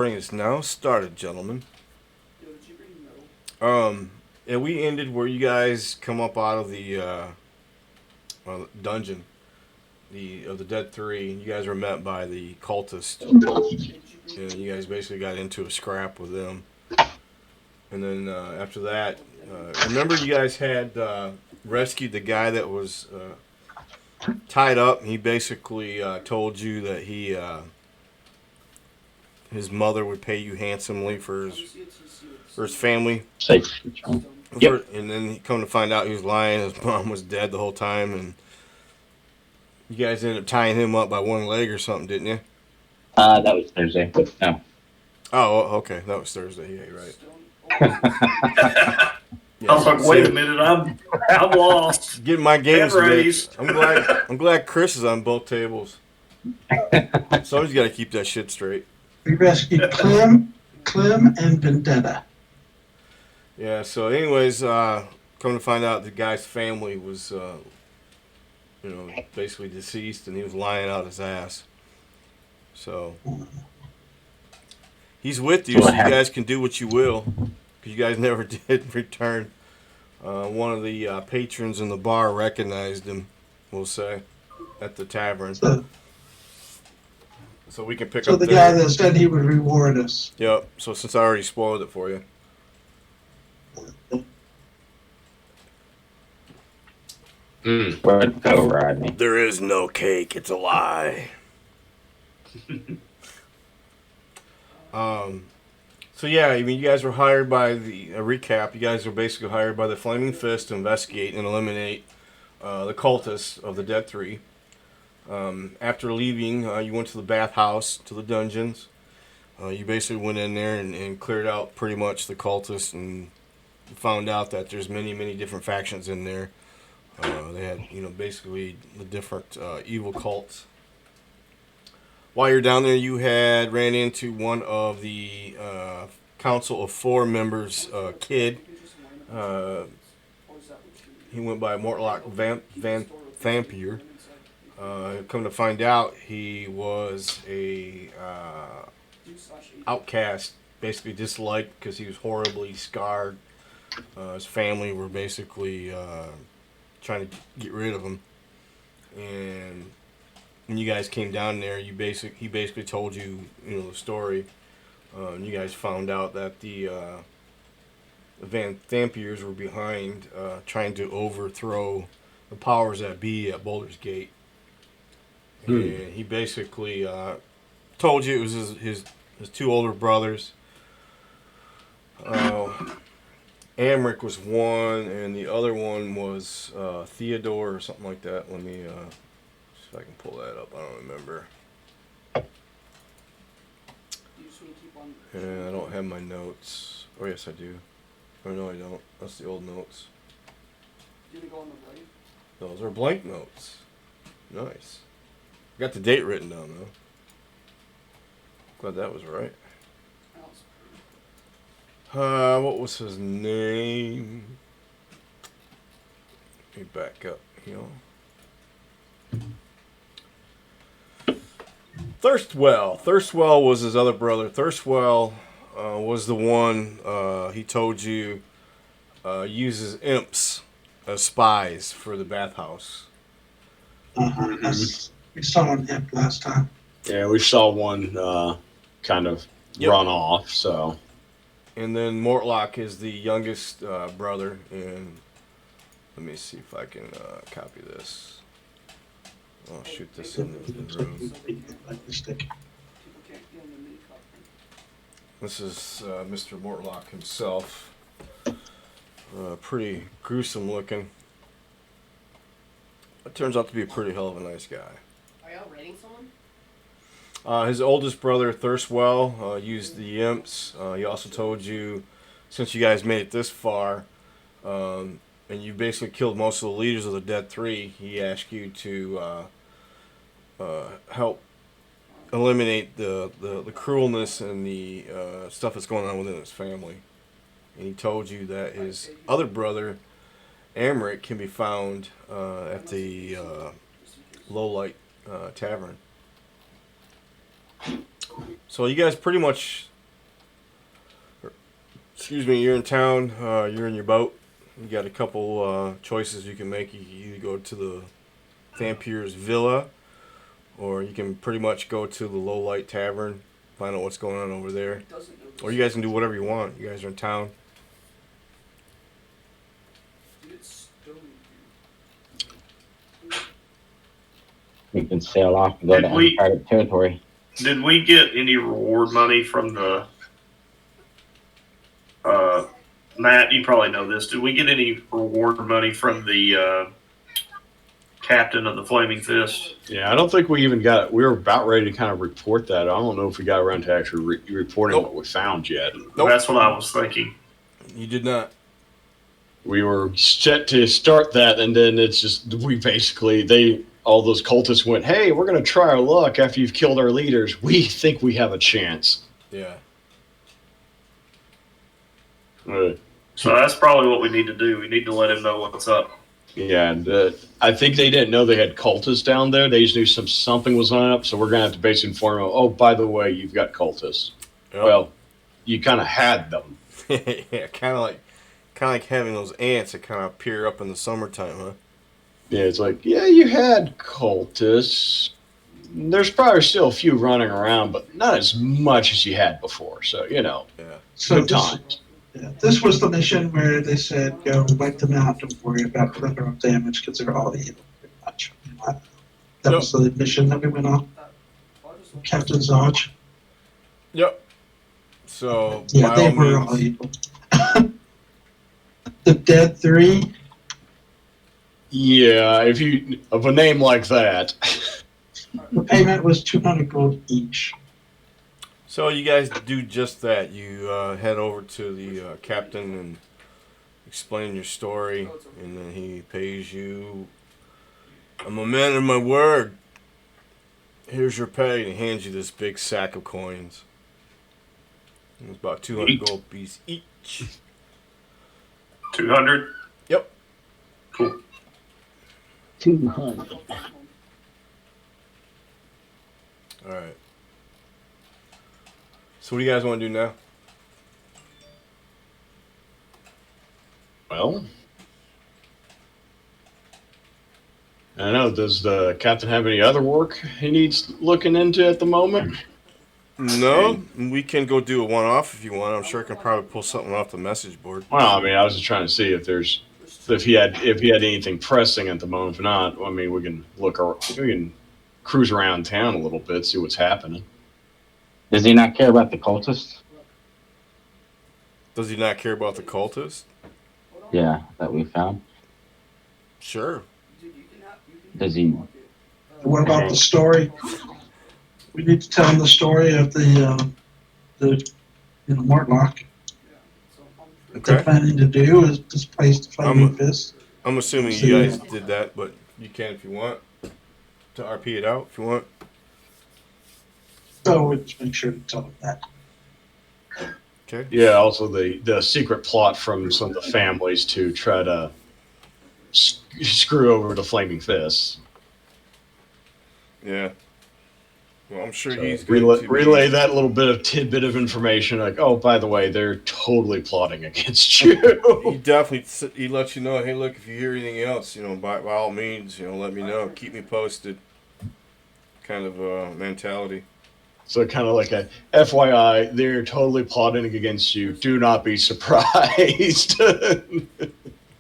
Is now started, gentlemen. Yeah, we ended where you guys come up out of the dungeon, the Dead Three. You guys were met by the cultist, and you guys basically got into a scrap with them. And then after that, remember you guys had rescued the guy that was tied up. He basically told you that his mother would pay you handsomely for his family. Safe. Yep. And then he come to find out he was lying. His mom was dead the whole time, and you guys ended up tying him up by one leg or something, didn't you? That was Thursday, but no. Oh, okay, that was Thursday. Yeah, you're right. I was like, wait a minute, I'm lost. Getting my games raised. I'm glad Chris is on both tables. Somebody's got to keep that shit straight. We rescued Clem, and Vendetta. Yeah. So, anyways, come to find out, the guy's family was, basically deceased, and he was lying out his ass. So he's with you, so you guys can do what you will, because you guys never did return. One of the patrons in the bar recognized him, we'll say, at the tavern. So we can pick up the guy that said he would reward us. Yep. So since I already spoiled it for you. Where'd go, Rodney? There is no cake. It's a lie. So yeah, I mean, you guys were hired by recap. You guys were basically hired by the Flaming Fist to investigate and eliminate the cultists of the Dead Three. After leaving, you went to the bathhouse, to the dungeons. You basically went in there and cleared out pretty much the cultists, and found out that there's many, many different factions in there. They had, basically the different evil cults. While you're down there, you had ran into one of the Council of Four members, Kid. He went by Mortlock Vampire. Come to find out, he was a outcast, basically disliked because he was horribly scarred. His family were basically trying to get rid of him, and when you guys came down there, he basically told you, the story. And you guys found out that the Vampires were behind trying to overthrow the powers that be at Boulder's Gate. And he basically told you it was his two older brothers. Amric was one, and the other one was Theodore or something like that. Let me see if I can pull that up. I don't remember. And I don't have my notes. Oh, yes, I do. Oh, no, I don't. That's the old notes. Those are blank notes. Nice. Got the date written down, though. Glad that was right. What was his name? Let me back up, Thirstwell was his other brother. Thirstwell was the one he told you uses imps as spies for the bathhouse. We saw an imp last time. Yeah, we saw one kind of run off, so. And then Mortlock is the youngest brother, and let me see if I can copy this. I'll shoot this in the room. This is Mr. Mortlock himself. Pretty gruesome looking. It turns out to be a pretty hell of a nice guy. Are y'all rating someone? His oldest brother, Thirstwell, used the imps. He also told you, since you guys made it this far, and you basically killed most of the leaders of the Dead Three, he asked you to help eliminate the cruelness and the stuff that's going on within his family. And he told you that his other brother, Amric, can be found at the Lowlight Tavern. So you guys pretty much excuse me, you're in town, you're in your boat. You got a couple choices you can make. You can either go to the Vampir's Villa, or you can pretty much go to the Low Light Tavern, find out what's going on over there. Or you guys can do whatever you want. You guys are in town. We can sail off and go Did to we- uncharted territory. Did we get any reward money from the? Matt, you probably know this. Did we get any reward money from the captain of the Flaming Fist? Yeah, I don't think we even got. We were about ready to kind of report that. I don't know if we got around to actually reporting Nope. what we found yet. Nope. That's what I was thinking. You did not. We were set to start that, and then it's just we basically all those cultists went, "Hey, we're going to try our luck after you've killed our leaders. We think we have a chance." Yeah. So that's probably what we need to do. We need to let him know what's up. Yeah, and I think they didn't know they had cultists down there. They just knew something was on up, so we're going to have to basically inform them, "Oh, by the way, you've got cultists." Yep. Well, you kind of had them. Yeah, kind of like having those ants that kind of appear up in the summertime, huh? Yeah, it's like, yeah, you had cultists. There's probably still a few running around, but not as much as you had before. So, Yeah. So good this, times. yeah, this was the mission where they said, go wipe them out, don't worry about collateral damage because they're all evil, pretty much. That was the mission that we went on. Captain Zodge. Yep. So Yeah, by they all were all means, evil. The Dead Three, Yeah, if you of a name like that. the payment was 200 gold each. so you guys do just that. You head over to the captain and explain your story, and then he pays you. I'm a man of my word. Here's your pay, and he hands you this big sack of coins. It's about 200 gold pieces each. 200. Yep. Cool. 200. All right. So what do you guys want to do now? Well, I don't know. Does the captain have any other work he needs looking into at the moment? No, we can go do a one-off if you want. I'm sure I can probably pull something off the message board. Well, I mean, I was just trying to see if he had anything pressing at the moment. If not, I mean, we can cruise around town a little bit, see what's happening. Does he not care about the cultists? Does he not care about the cultists? Yeah, that we found. Sure. Does he? What about the story? We need to tell them the story of the Mortlock. What they're Okay. planning to do is displace the Flaming Fist. I'm assuming you guys did that, but you can if you want to RP it out if you want. So we'll just make sure to tell them that. Okay. Yeah. Also, the secret plot from some of the families to try to screw over the Flaming Fists. Yeah. Well, I'm sure So he's going to relay that little bit of tidbit of information, like, oh, by the way, they're totally plotting against you. He definitely he lets you know. Hey, look, if you hear anything else, by all means, let me know. Keep me posted. Kind of mentality. So kind of like a FYI, they're totally plotting against you. Do not be surprised.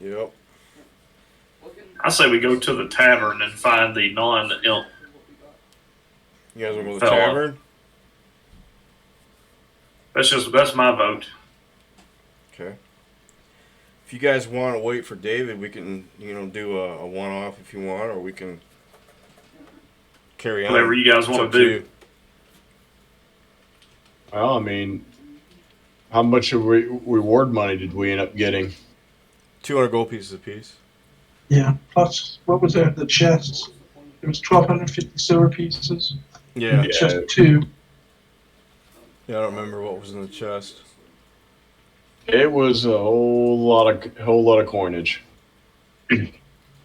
Yep. I say we go to the tavern and find the non-ilk. You guys want to go to the Fella. tavern? That's my vote. Okay. If you guys want to wait for David, we can, do a one-off if you want, or we can carry on. Whatever you guys It's want up to do. you. Well, I mean, how much of reward money did we end up getting? 200 gold pieces apiece. Yeah. Plus, what was there? The chests. There was 1,250 silver pieces. Yeah. Yeah. Just two. Yeah, I don't remember what was in the chest. It was a whole lot of coinage.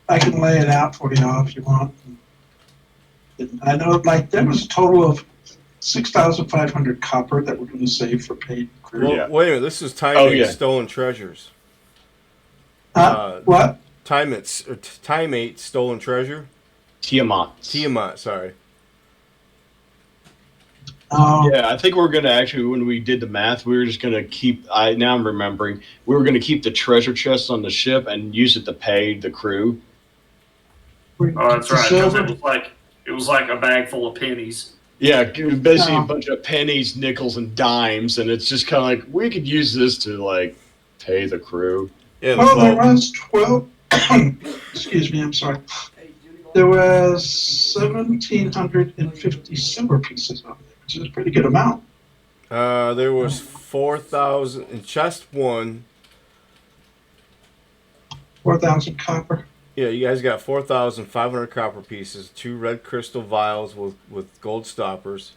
I can lay it out for y'all if you want. I know, there was a total of 6,500 copper that we're going to save for paid crew. Well, Yeah. wait a minute. This is time Oh, eight yeah. stolen treasures. What? Time eight stolen treasure. Tiamat. Sorry. Yeah, I think we're gonna actually, when we did the math, we were just gonna keep. Now I'm remembering, we were gonna keep the treasure chest on the ship and use it to pay the crew. Oh, that's right. Because Silver. it was like a bag full of pennies. Yeah, basically a No. bunch of pennies, nickels, and dimes, and it's just kind of like we could use this to like pay the crew. Yeah. Well, there Well, was 12. Excuse me, I'm sorry. There was 1,750 silver pieces on there, which is a pretty good amount. there was 4,000 in chest one. 4,000 copper. Yeah, you guys got 4,500 copper pieces, 2 red crystal vials with gold stoppers.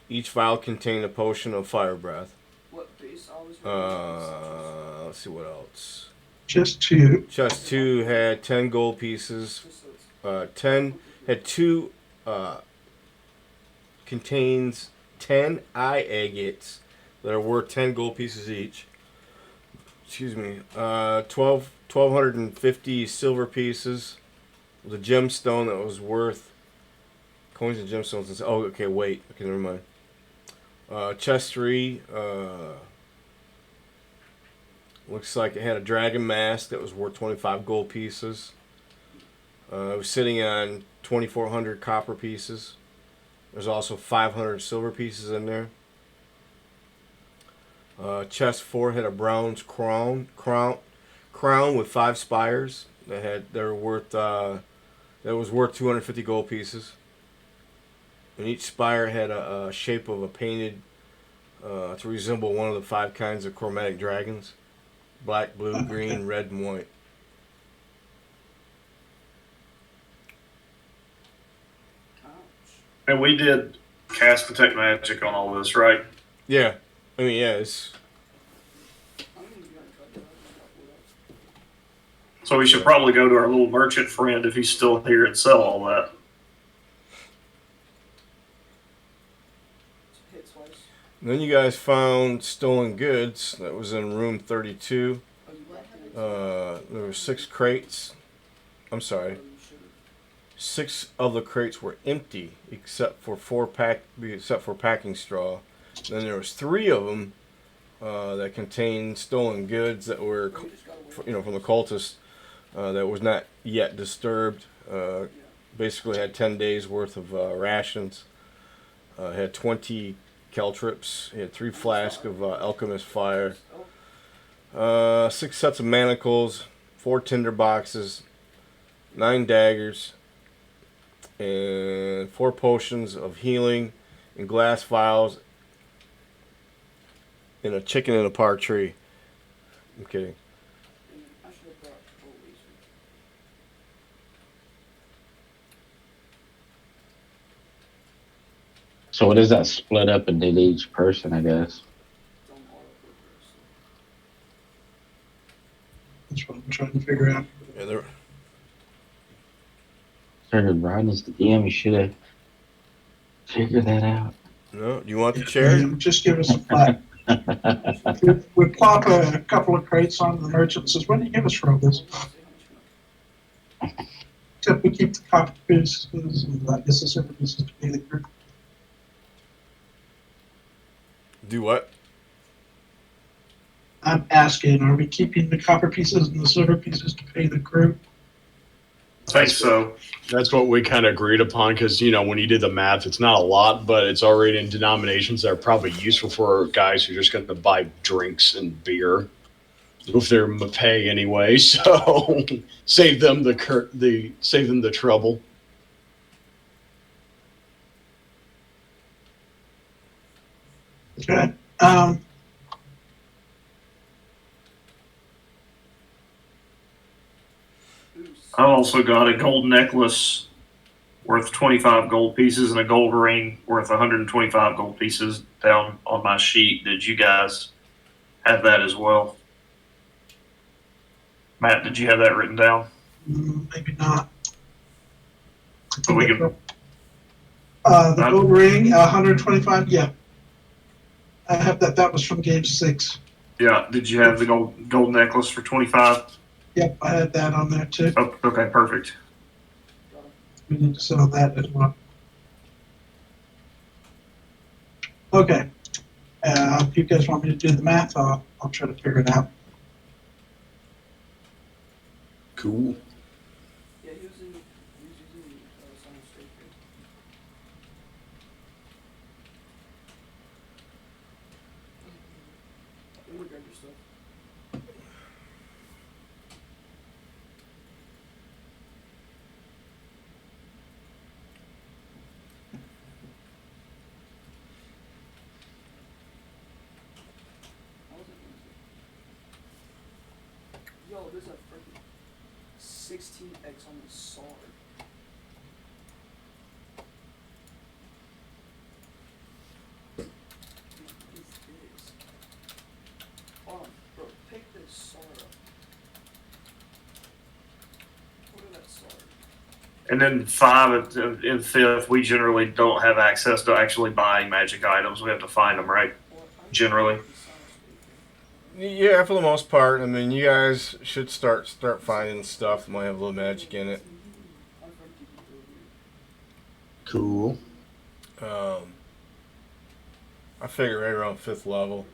Each vial contained a potion of fire breath. What base always Let's see what else. Just 2. Chest 2 had 10 gold pieces. 10 had 2 contains 10 eye agates that are worth 10 gold pieces each. Excuse me. 1,250 silver pieces with a gemstone that was worth coins and gemstones. Oh, okay, wait. Okay, never mind. Chest 3 looks like it had a dragon mask that was worth 25 gold pieces. It was sitting on 2,400 copper pieces. There's also 500 silver pieces in there. Chest 4 had a bronze crown with 5 spires that was worth 250 gold pieces. And each spire had a shape of a painted to resemble one of the 5 kinds of chromatic dragons: black, blue, green, red, and white. And we did cast Protect Magic on all this, right? Yeah, I mean, yeah, it's So we should probably go to our little merchant friend if he's still here and sell all that. And then you guys found stolen goods that was in room 32. There were 6 crates. I'm sorry. 6 of the crates were empty except for packing straw. Then there was 3 of them that contained stolen goods that were, from the cultists that was not yet disturbed. Basically had 10 days worth of rations. Had 20 caltrips. He had 3 flasks of alchemist fire. 6 sets of manacles. 4 tinder boxes. 9 daggers. And 4 potions of healing in glass vials. And a chicken in a park tree. I'm kidding. So what is that split up into each person, I guess? That's what I'm trying to figure out. Yeah, there. Started Ryan as the DM, you should have figured that out. No, do you want the chair? Just give us a flat. we plop a couple of crates on the merchant and says, "What do you give us for all this?" Except we keep the copper pieces and this is silver pieces to pay the crew. Do what? I'm asking, are we keeping the copper pieces and the silver pieces to pay the crew? I think so. That's what we kind of agreed upon because, when you did the math, it's not a lot, but it's already in denominations that are probably useful for guys who are just going to buy drinks and beer. If they're pay anyway, so save them the trouble. Okay. I also got a gold necklace worth 25 gold pieces and a gold ring worth 125 gold pieces down on my sheet. Did you guys have that as well? Matt, did you have that written down? Maybe not. So we can The gold ring, 125. Yeah, I have that. That was from game 6. Yeah. Did you have the gold necklace for 25? Yep, I had that on there too. Oh, okay, perfect. We need to sell that as well. Okay. If you guys want me to do the math, I'll try to figure it out. Cool. Yeah, he was using Simon Straight. Let me grab your stuff. How was it going to? Yo, there's a freaking 16x on the sword. What is this? Hold on, bro, pick this sword up. Look at that sword. And then 5 in 5th, we generally don't have access to actually buying magic items. We have to find them, right? Well, I'm Generally. Yeah, for the most part. I mean, you guys should start finding stuff that might have a little magic in it. Cool. I figure right around 5th level,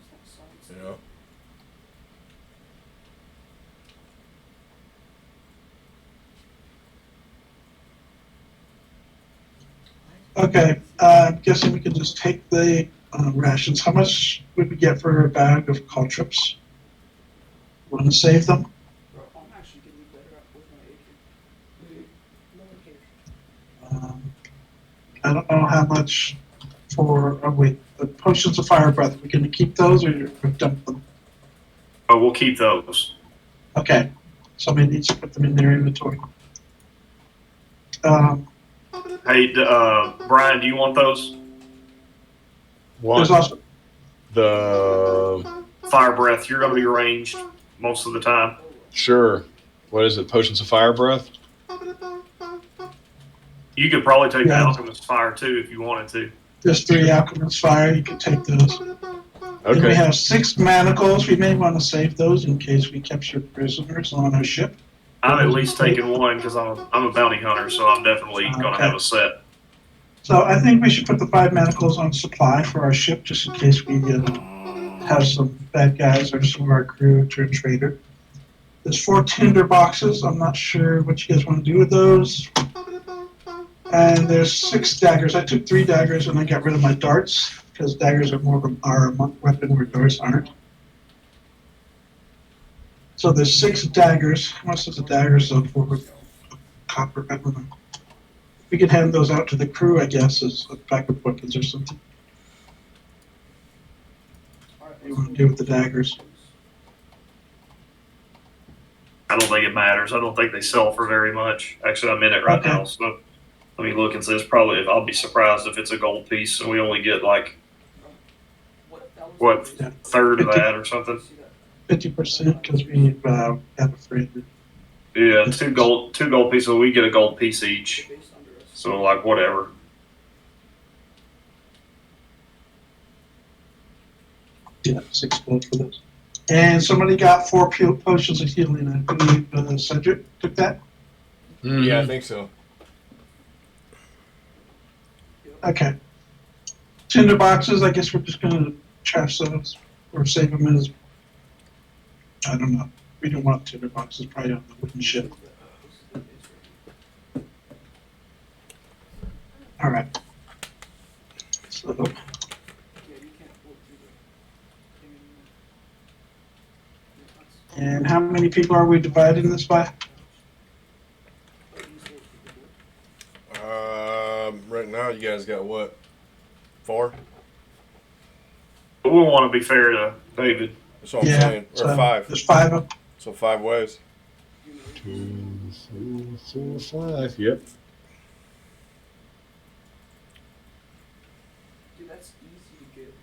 you know. Okay, I'm guessing we can just take the rations. How much would we get for a bag of caltrips? Want to save them? Bro, I'm actually getting better at with my AK. No one cares. I don't know how much for. Oh wait, the potions of fire breath. Are we going to keep those or dump them? But we'll keep those. Okay, somebody needs to put them in their inventory. Hey, Brian, do you want those? There's What? also The Fire breath. You're going to be ranged most of the time. sure. What is it? Potions of fire breath? You could probably take the Yeah. alchemist fire too if you wanted to. there's 3 alchemist fire. You can take those. And we Okay. have 6 manacles. We may want to save those in case we capture prisoners on our ship. I'm at least taking one because I'm a bounty hunter, so I'm definitely going to Okay. have a set. So I think we should put the 5 manacles on supply for our ship just in case we have some bad guys or some of our crew turn traitor. There's 4 tinder boxes. I'm not sure what you guys want to do with those. And there's 6 daggers. I took 3 daggers and I got rid of my darts because daggers are more of a weapon where darts aren't. So there's 6 daggers. How much is a dagger sell for? Copper, I don't know. We could hand those out to the crew, I guess, as a pack of weapons or something. Alright, What do you want to do with the daggers? I don't think it matters. I don't think they sell for very much. Actually, I'm in it right Okay. now, so let me look and see. It's probably. I'll be surprised if it's a gold piece and we only get like What? Yeah. a third of that or something. 50% because we got a friend. Yeah, two gold pieces. We get a gold piece each. So like whatever. Yeah, 6 gold for those. And somebody got 4 potions of healing. I believe Cedric took that. Yeah, I think so. Okay. Tinder boxes, I guess we're just going to trash those or save them as. I don't know. We don't want tinder boxes probably on the wooden ship. All right. So, and how many people are we dividing this by? Right now you guys got what? 4? But we want to be fair to David. That's what I'm saying. Or so 5. There's 5 of them. So 5 ways. 2, 3, 4, 5. Yep. Dude, that's easy to get.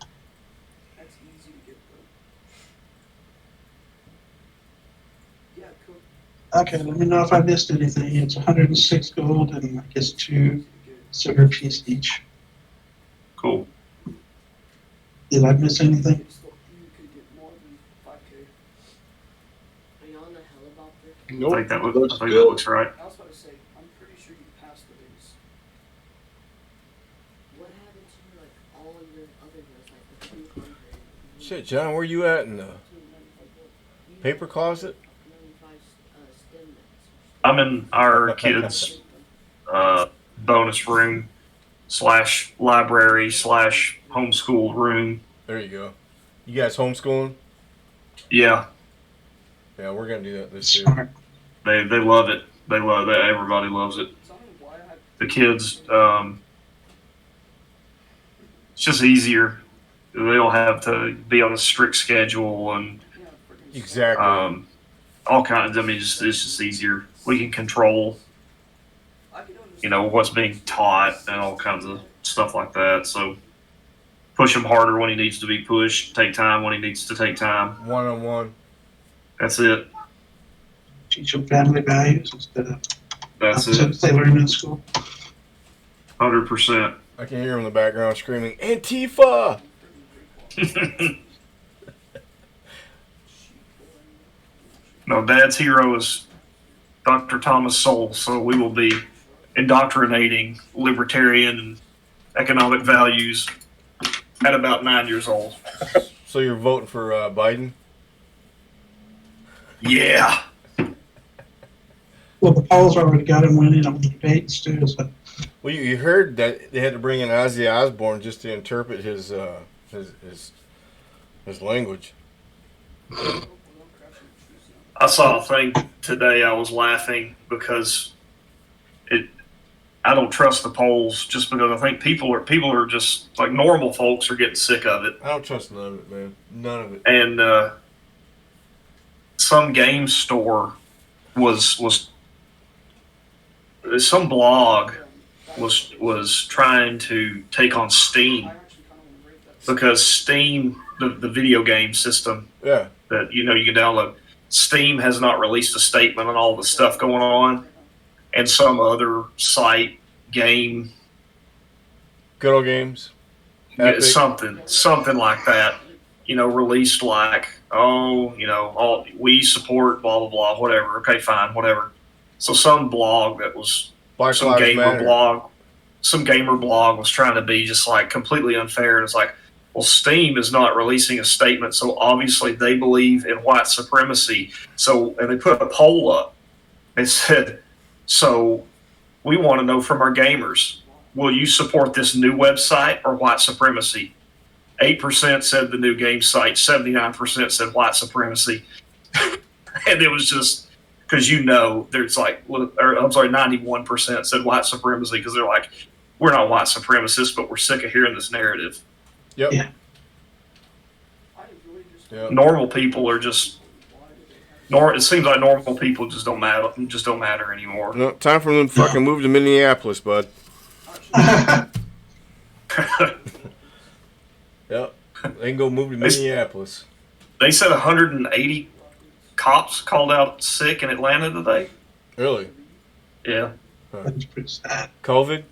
That's easy to get, bro. Yeah, cool. Okay, let me know if I missed anything. It's 106 gold and I guess 2 silver piece each. Cool. Did I miss anything? You could get more than 5K. Are you on the helicopter? I Nope. think that Looks I think good. that looks right. I was about to say, I'm pretty sure you passed the base. What happened to like all of your other girls, like the 200? Shit, John, where you at in the paper closet? 95 stem mats. I'm in our kids' bonus room / library / homeschool room. There you go. You guys homeschooling? Yeah, Yeah, we're gonna do that this year. Smart. they love it. They love it. Everybody loves it. Tell me why I had. The kids, it's just easier. They don't have to be on a strict schedule and Yeah, freaking Exactly. all kinds. I mean, it's just easier. We can control, I could understand. you know, what's being taught and all kinds of stuff like that. So push him harder when he needs to be pushed. Take time when he needs to take time. One-on-one. That's it. Teach them family values instead of That's it. nonsense they learn in school. 100%. I can hear him in the background screaming, Antifa! No, Dad's hero is Dr. Thomas Sowell, so we will be indoctrinating libertarian and economic values at about 9 years old. So you're voting for Biden? Yeah. Well, the polls already got him winning on the debates too. So Well, you heard that they had to bring in Ozzy Osbourne just to interpret his language. I saw a thing today. I was laughing because I don't trust the polls just because I think people are just like normal folks are getting sick of it. I don't trust none of it, man. None of it. And some game store was some blog was trying to take on Steam because Steam, the video game system Yeah. that you can download, Steam has not released a statement on all the stuff going on, and some other site game Good old games. Epic. something like that, released like, all we support blah blah blah, whatever. Okay, fine, whatever. So some blog that was Black some Lives gamer Matter. blog, some gamer blog was trying to be just like completely unfair. And it's like, well, Steam is not releasing a statement, so obviously they believe in white supremacy. So, and they put a poll up. They said, so we want to know from our gamers, will you support this new website or white supremacy? 8% said the new game site, 79% said white supremacy. And it was just, because there's like, or I'm sorry, 91% said white supremacy because they're like, we're not white supremacists, but we're sick of hearing this narrative. Yep. Yeah. Yep. Normal people are just, it seems like normal people just don't matter anymore. No, time for them to fucking move to Minneapolis, bud. Yep. They can go move to Minneapolis. They said 180 cops called out sick in Atlanta today. Really? Yeah. that's pretty sad. COVID?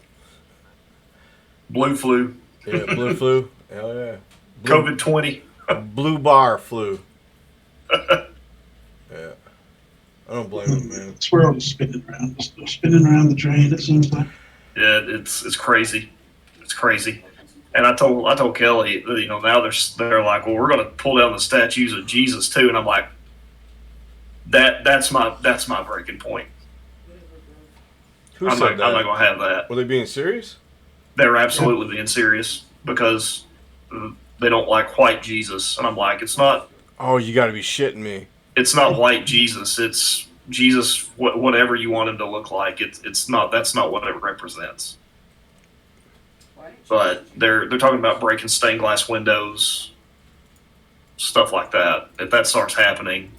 Blue flu. Yeah, blue flu. Hell yeah. Blue, COVID 20. blue bar flu. Yeah. I don't blame them, man. This world is spinning around. It's spinning around the drain. It seems like. Yeah, it's crazy. It's crazy. And I told Kelly, now they're like, well, we're going to pull down the statues of Jesus too, and I'm like, that's my breaking point. Who I'm said not that? going to have that. Were they being serious? They're absolutely being serious because they don't like white Jesus, and I'm like, it's not Oh, you got to be shitting me. white Jesus. It's Jesus, whatever you want him to look like. It's not. That's not what it represents. But they're talking about breaking stained glass windows, stuff like that. If that starts happening,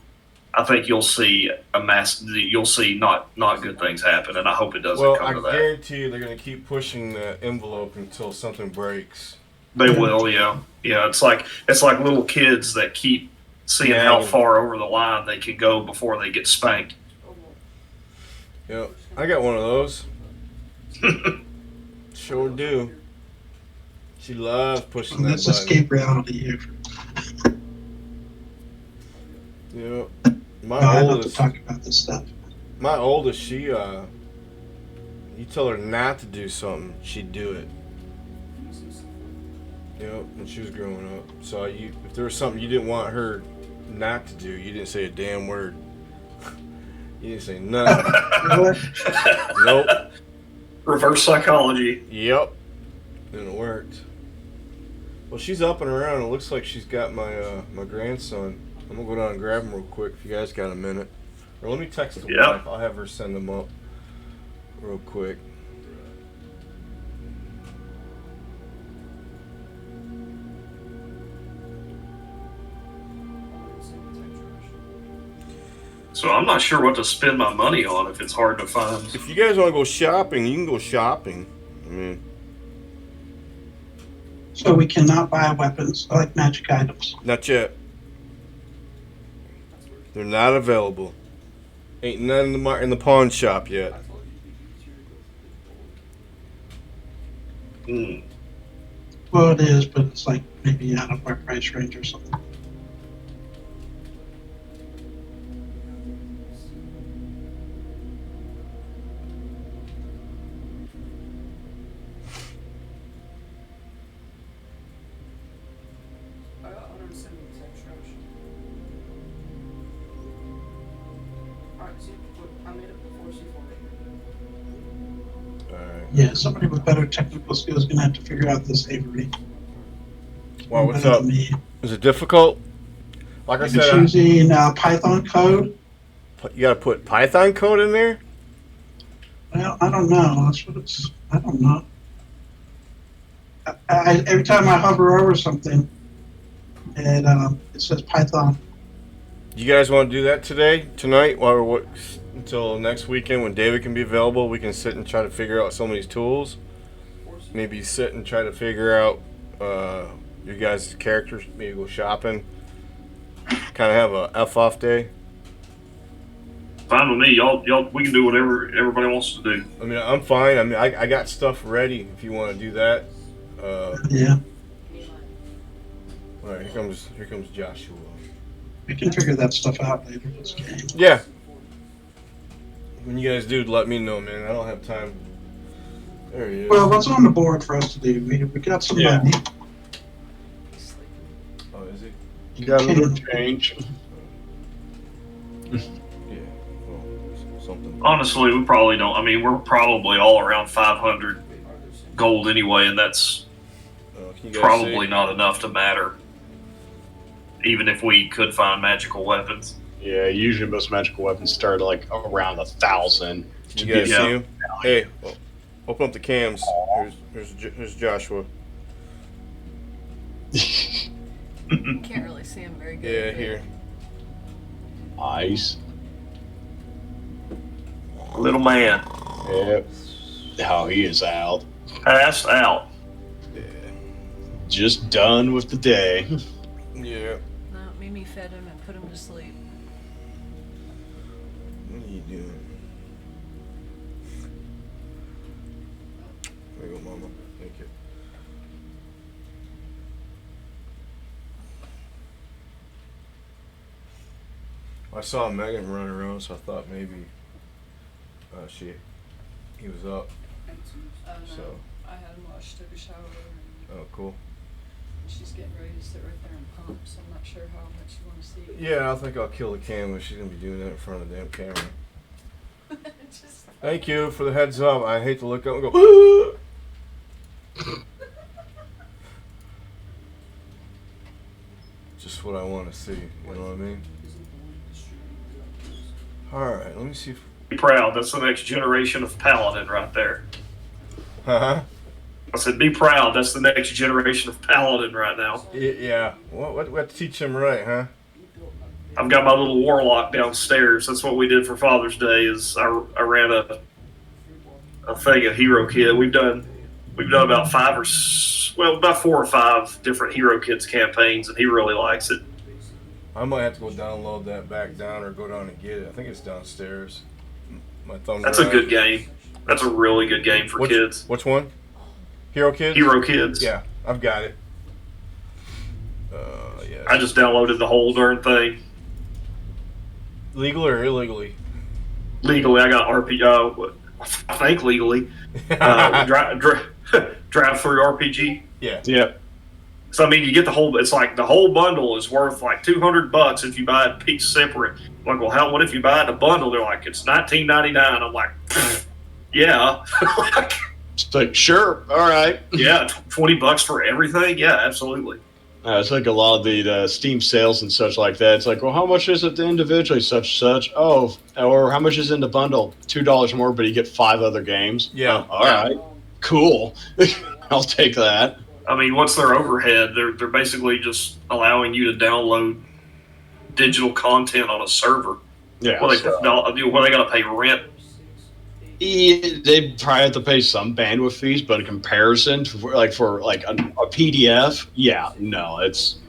I think you'll see you'll see not good things happen, and I hope it doesn't Well, come I to that. guarantee you they're going to keep pushing the envelope until something breaks. They will, yeah. It's like little kids that keep seeing how Yeah. far over the line they can go before they get spanked. Yep. I got one of those. Sure do. She loves pushing Well, that let's button. escape reality here. Yeah. I love to oldest, talk about this stuff. my oldest, she you tell her not to do something, she'd do it. You know, when she was growing up. So if there was something you didn't want her not to do, you didn't say a damn word. You didn't say nothing. Really? Nope. Reverse psychology. Yep. And it worked. Well, she's up and around. It looks like she's got my grandson. I'm gonna go down and grab him real quick if you guys got a minute. Or let me text the Yeah. wife. I'll have her send them up real quick. So I'm not sure what to spend my money on if it's hard to find. If you guys want to go shopping, you can go shopping. I mean, So we cannot buy weapons like magic items. not yet. They're not available. Ain't none in the pawn shop yet. Hmm. Well, it is, but it's like maybe out of our price range or something. I got 170 text trash. Alright, see, I made it before C4. Alright. Yeah, somebody with better technical skills is gonna have to figure out this Avery. Wow, what's Better up? than me. Is it difficult? Like I It's said, using Python code. you gotta put Python code in there? Well, I don't know. That's what it's. I don't know. Every time I hover over something, it says Python. You guys want to do that tonight, while we're until next weekend when David can be available? We can sit and try to figure out some of these tools. Maybe sit and try to figure out your guys' characters. Maybe go shopping. Kind of have a F-off day. Fine with me. Y'all, we can do whatever everybody wants to do. I mean, I'm fine. I mean, I got stuff ready if you want to do that. Yeah, All right, here comes Joshua. we can figure that stuff out later this game. Yeah. When you guys do, let me know, man. I don't have time. There he is. Well, what's on the board for us to do? We got some Yeah. money. Oh, is he? You got a little change. Yeah. Well, something. Honestly, we probably don't. I mean, we're probably all around 500 gold anyway, and that's Can you guys probably see? not enough to matter. Even if we could find magical weapons. Yeah, usually most magical weapons start like around 1,000. You guys Yeah. see him? Hey, well, open up the cams. Here's Joshua. Can't really see him very good. Yeah, but- here. Nice. Little man. Yep. How he is out. Passed out. Yeah. Just done with the day. Yeah. No, Mimi fed him and put him to sleep. What are you doing? There you go, Mama. Thank you. I saw Megan running around, so I thought maybe he was up. No, So, I had him while she took a shower, and oh, cool. she's getting ready to sit right there and pump, so I'm not sure how much you want to see. Yeah, I think I'll kill the camera. She's gonna be doing that in front of the damn camera. Just, Thank you for the heads up. I hate to look up and go. Just what I want to see. You know what I mean? All right. Let me see if. Be proud. That's the next generation of paladin right there. Huh? I said, be proud. That's the next generation of paladin right now. Yeah. What to teach him right, huh? I've got my little warlock downstairs. That's what we did for Father's Day. Is I ran a thing of hero kit. We've done about about 4 or 5 different hero kits campaigns, and he really likes it. I might have to go download that back down or go down and get it. I think it's downstairs. My thumb. That's a good game. That's a really good game for kids. Which one? Hero Kids? Hero Kids. Yeah, I've got it. Yeah. I just downloaded the whole darn thing. Legal or illegally? Legally, I got I think legally. Drive through RPG. Yeah. Yep. So I mean, you get the whole. It's like the whole bundle is worth like $200 if you buy it piece separate. I'm like, well, hell, what if you buy it in a bundle? They're like, it's $19.99. I'm like, yeah, It's like, sure, all right. yeah, $20 for everything. Yeah, absolutely. It's like a lot of the Steam sales and such like that. It's like, well, how much is it individually, such? Oh, or how much is in the bundle? $2 more, but you get 5 other games. Yeah. Oh, all right, cool. I'll take that. I mean, what's their overhead? They're basically just allowing you to download digital content on a server. Yeah. Well, so- what they got to pay rent? They probably have to pay some bandwidth fees, but in comparison to for a PDF, yeah, no, it's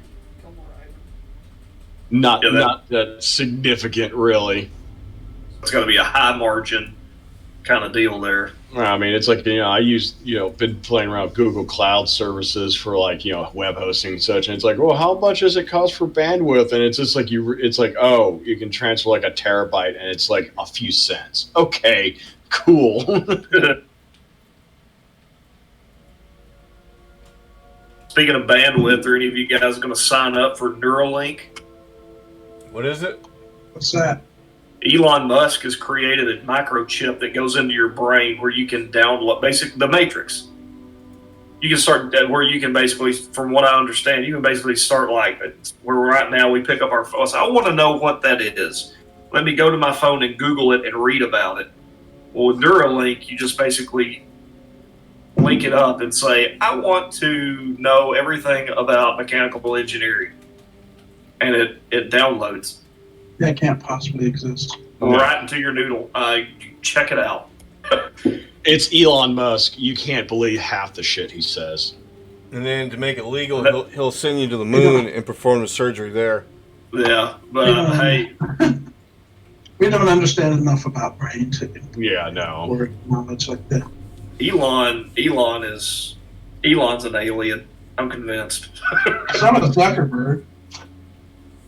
not Yeah, not that significant, really. It's got to be a high margin kind of deal there. I mean, it's like, I been playing around with Google Cloud services for web hosting and such, and it's like, well, how much does it cost for bandwidth? And it's just like it's like, oh, you can transfer like a terabyte, and it's like a few cents. Okay, cool. Speaking of bandwidth, are any of you guys going to sign up for Neuralink? What is it? What's that? Elon Musk has created a microchip that goes into your brain where you can download the Matrix. You can start where you can basically, from what I understand, you can basically start like where right now we pick up our phones. I want to know what that is. Let me go to my phone and Google it and read about it. Well, with Neuralink, you just basically link it up and say, I want to know everything about mechanical engineering. And it downloads That can't possibly exist. right into your noodle. Check it out. It's Elon Musk. You can't believe half the shit he says. And then to make it legal, he'll send you to the moon and perform the surgery there. Yeah, but Yeah. hey, We don't understand enough about brains Yeah, no. or knowledge like that. Elon's an alien. I'm convinced. Some of the Zuckerberg.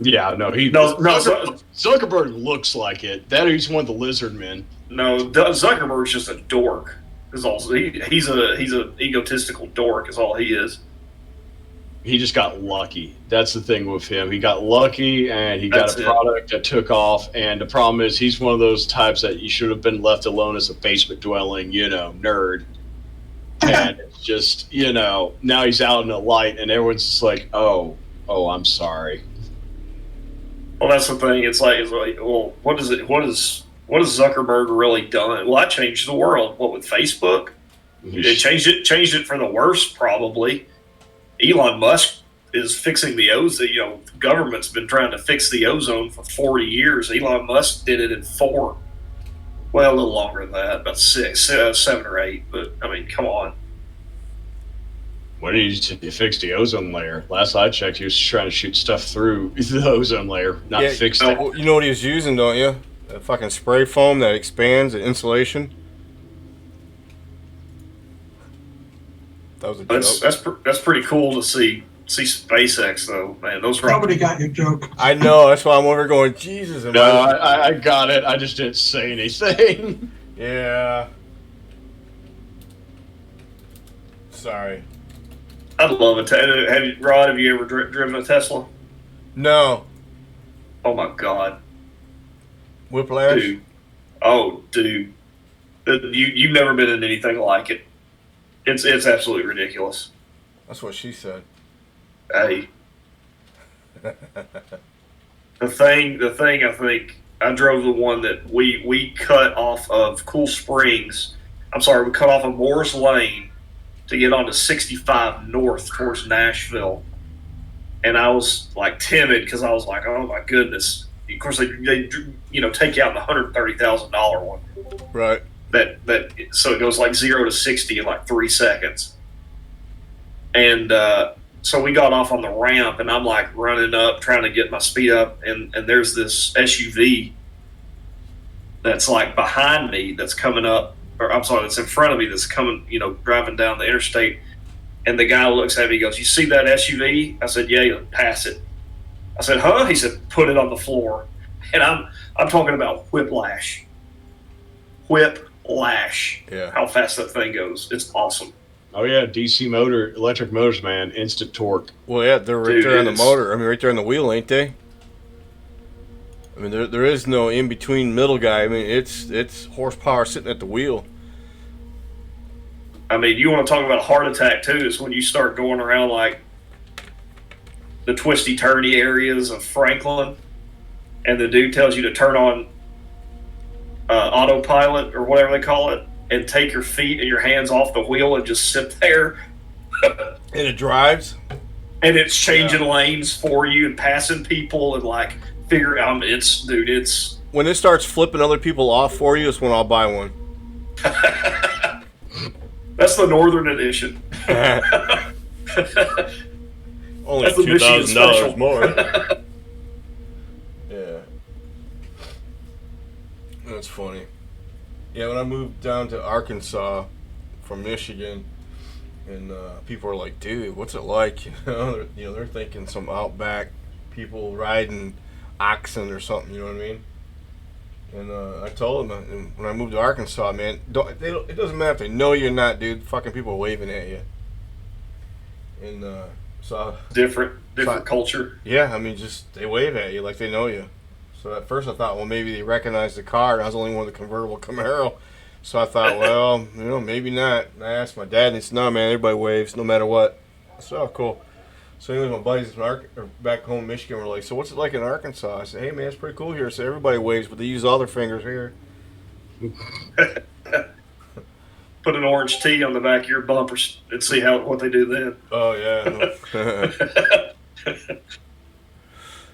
Yeah, no. Zuckerberg looks like it. That he's one of the lizard men. No, Zuckerberg's just a dork. Is all he's a egotistical dork. Is all he is. He just got lucky. That's the thing with him. He got lucky, and he got That's a it. product that took off. And the problem is, he's one of those types that you should have been left alone as a basement dwelling, nerd. And it's just, now he's out in the light, and everyone's just like, oh, I'm sorry. Well, that's the thing. It's like, well, what is Zuckerberg really done? Well, I changed the world. What with Facebook? It changed it for the worse, probably. Elon Musk is fixing the ozone. The government's been trying to fix the ozone for 40 years. Elon Musk did it in 4. Well, a little longer than that, about 7 or 8. But I mean, come on. When did he fix the ozone layer? Last I checked, he was trying to shoot stuff through the ozone layer, not fix it. You know what he was using, don't you? That fucking spray foam that expands the insulation. That was a joke. That's pretty cool to see SpaceX though, man. Those are Nobody got your joke. I know. That's why I'm over here going, Jesus. No, I got it. I just didn't say anything. Yeah. Sorry. I'd love it. Rod, have you ever driven a Tesla? No. Oh my God, Whiplash? dude! Oh, dude! You've never been in anything like it. It's absolutely ridiculous. That's what she said. Hey, the thing. I think I drove the one that we cut off of Cool Springs. I'm sorry, we cut off of Morris Lane to get onto 65 North towards Nashville. And I was like timid because I was like, oh my goodness. Of course, they take you out the $130,000 one. Right. So it goes like 0 to 60 in like 3 seconds. And so we got off on the ramp, and I'm like running up, trying to get my speed up, and there's this SUV that's like behind me that's coming up, or I'm sorry, that's in front of me that's coming, driving down the interstate. And the guy looks at me, he goes, "You see that SUV?" I said, "Yeah." Pass it. I said, "Huh?" He said, "Put it on the floor." And I'm talking about whiplash. Whiplash. Yeah. How fast that thing goes. It's awesome. Oh yeah, DC motor, electric motors, man, instant torque. Well, yeah, they're right Dude, there on the it's- motor. I mean, right there on the wheel, ain't they? I mean, there is no in between middle guy. I mean, it's horsepower sitting at the wheel. I mean, you want to talk about a heart attack too? It's when you start going around like the twisty turny areas of Franklin, and the dude tells you to turn on autopilot or whatever they call it, and take your feet and your hands off the wheel and just sit there, And it drives. and it's changing lanes for you and passing people and like figure out. It's When it starts flipping other people off for you, is when I'll buy one. that's the Northern Edition. Only That's the Michigan $2,000 special. more. Yeah. That's funny. Yeah, when I moved down to Arkansas from Michigan, and people are like, "Dude, what's it like?" They're thinking some outback people riding oxen or something. You know what I mean? And I told them when I moved to Arkansas, man, it doesn't matter if they know you're not, dude. Fucking people are waving at you. And so different Fine. culture. yeah, I mean, just they wave at you like they know you. So at first I thought, well, maybe they recognized the car, and I was the only one with a convertible Camaro. So I thought, well, maybe not. And I asked my dad, and he said, "No, man, everybody waves no matter what." I said, "Oh, cool." So anyway, my buddies from back home in Michigan were like, "So what's it like in Arkansas?" I said, "Hey, man, it's pretty cool here." So everybody waves, but they use all their fingers here. Put an orange tea on the back of your bumper and see what they do then. Oh, yeah.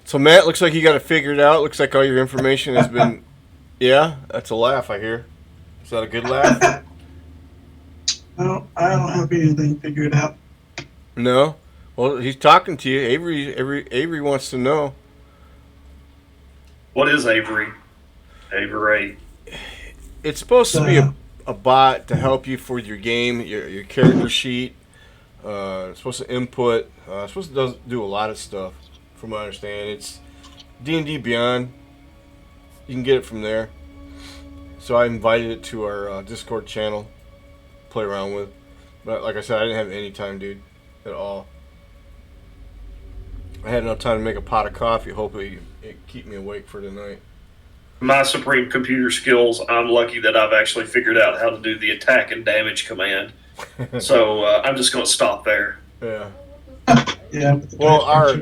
So, Matt, looks like you got it figured out. Looks like all your information has been... Yeah? That's a laugh, I hear. Is that a good laugh? No, I don't have anything figured out. No? Well, he's talking to you. Avery wants to know. What is Avery? Avery. It's supposed to be a bot to help you for your game, your character sheet. It's supposed to input. It's supposed to do a lot of stuff, from what I understand. It's D&D Beyond. You can get it from there. So I invited it to our Discord channel to play around with. But like I said, I didn't have any time, dude, at all. I had enough time to make a pot of coffee. Hopefully it keep me awake for tonight. My supreme computer skills, I'm lucky that I've actually figured out how to do the attack and damage command. So I'm just going to stop there. Yeah. Yeah. Well, our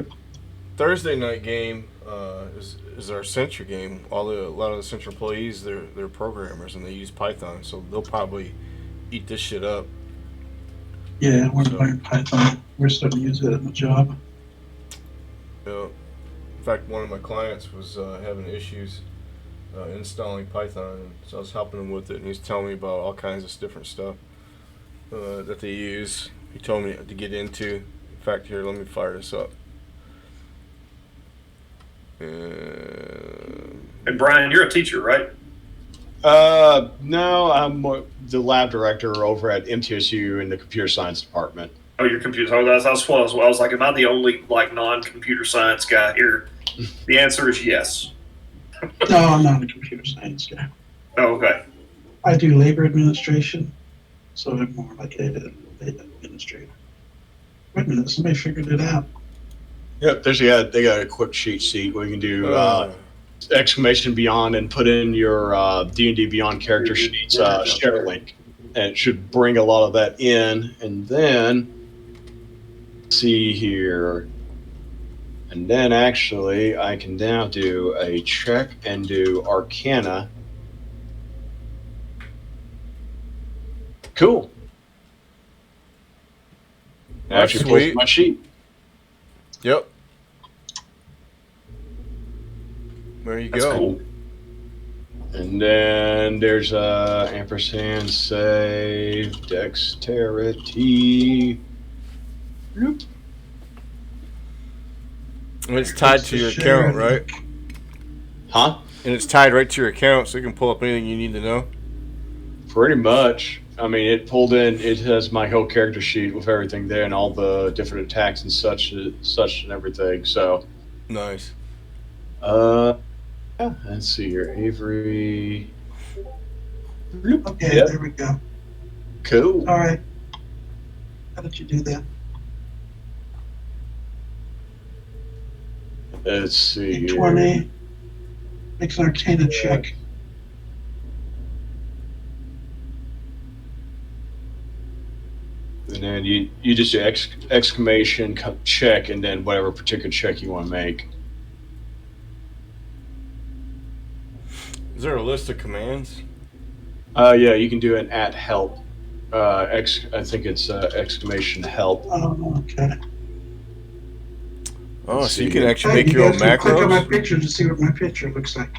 Thursday night game is our Central game. A lot of the Central employees, they're programmers and they use Python, so they'll probably eat this shit up. Yeah, we're learning Python. We're starting to use it at my job. Yeah. In fact, one of my clients was having issues installing Python, and so I was helping him with it, and he's telling me about all kinds of different stuff that they use. He told me to get into. In fact, here, let me fire this up. And Brian, you're a teacher, right? No, I'm the lab director over at MTSU in the computer science department. Oh, you're computer. Oh, that's what I was. I was like, am I the only like non-computer science guy here? The answer is yes. No, I'm not a computer science guy. Oh, okay. I do labor administration, so I'm more like a data administrator. Wait a minute, somebody figured it out. Yep, they got a quick cheat sheet where you can do exclamation beyond and put in your D&D Beyond character sheets share link, and it should bring a lot of that in. And then see here, and then actually I can now do a check and do Arcana. Cool. That's Actually, sweet. post my sheet. Yep. There you That's go. cool. And then there's ampersand save dexterity. Bloop. And it's tied to your account, right? Huh? And it's tied right to your account, so you can pull up anything you need to know. Pretty much. I mean, it pulled in. It has my whole character sheet with everything there and all the different attacks and such and everything. So, Nice. yeah, let's see here, Avery. Okay, Yep. there we go. Cool. All right. How did you do that? Let's see here. 20. Makes an Arcana check. And then you just do exclamation check, and then whatever particular check you want to make. Is there a list of commands? Yeah, you can do an at help. I think it's exclamation help. Oh, okay. Oh, Let's so you see can here. actually Hey, make you your own guys can click on my macros? picture to see what my picture looks like.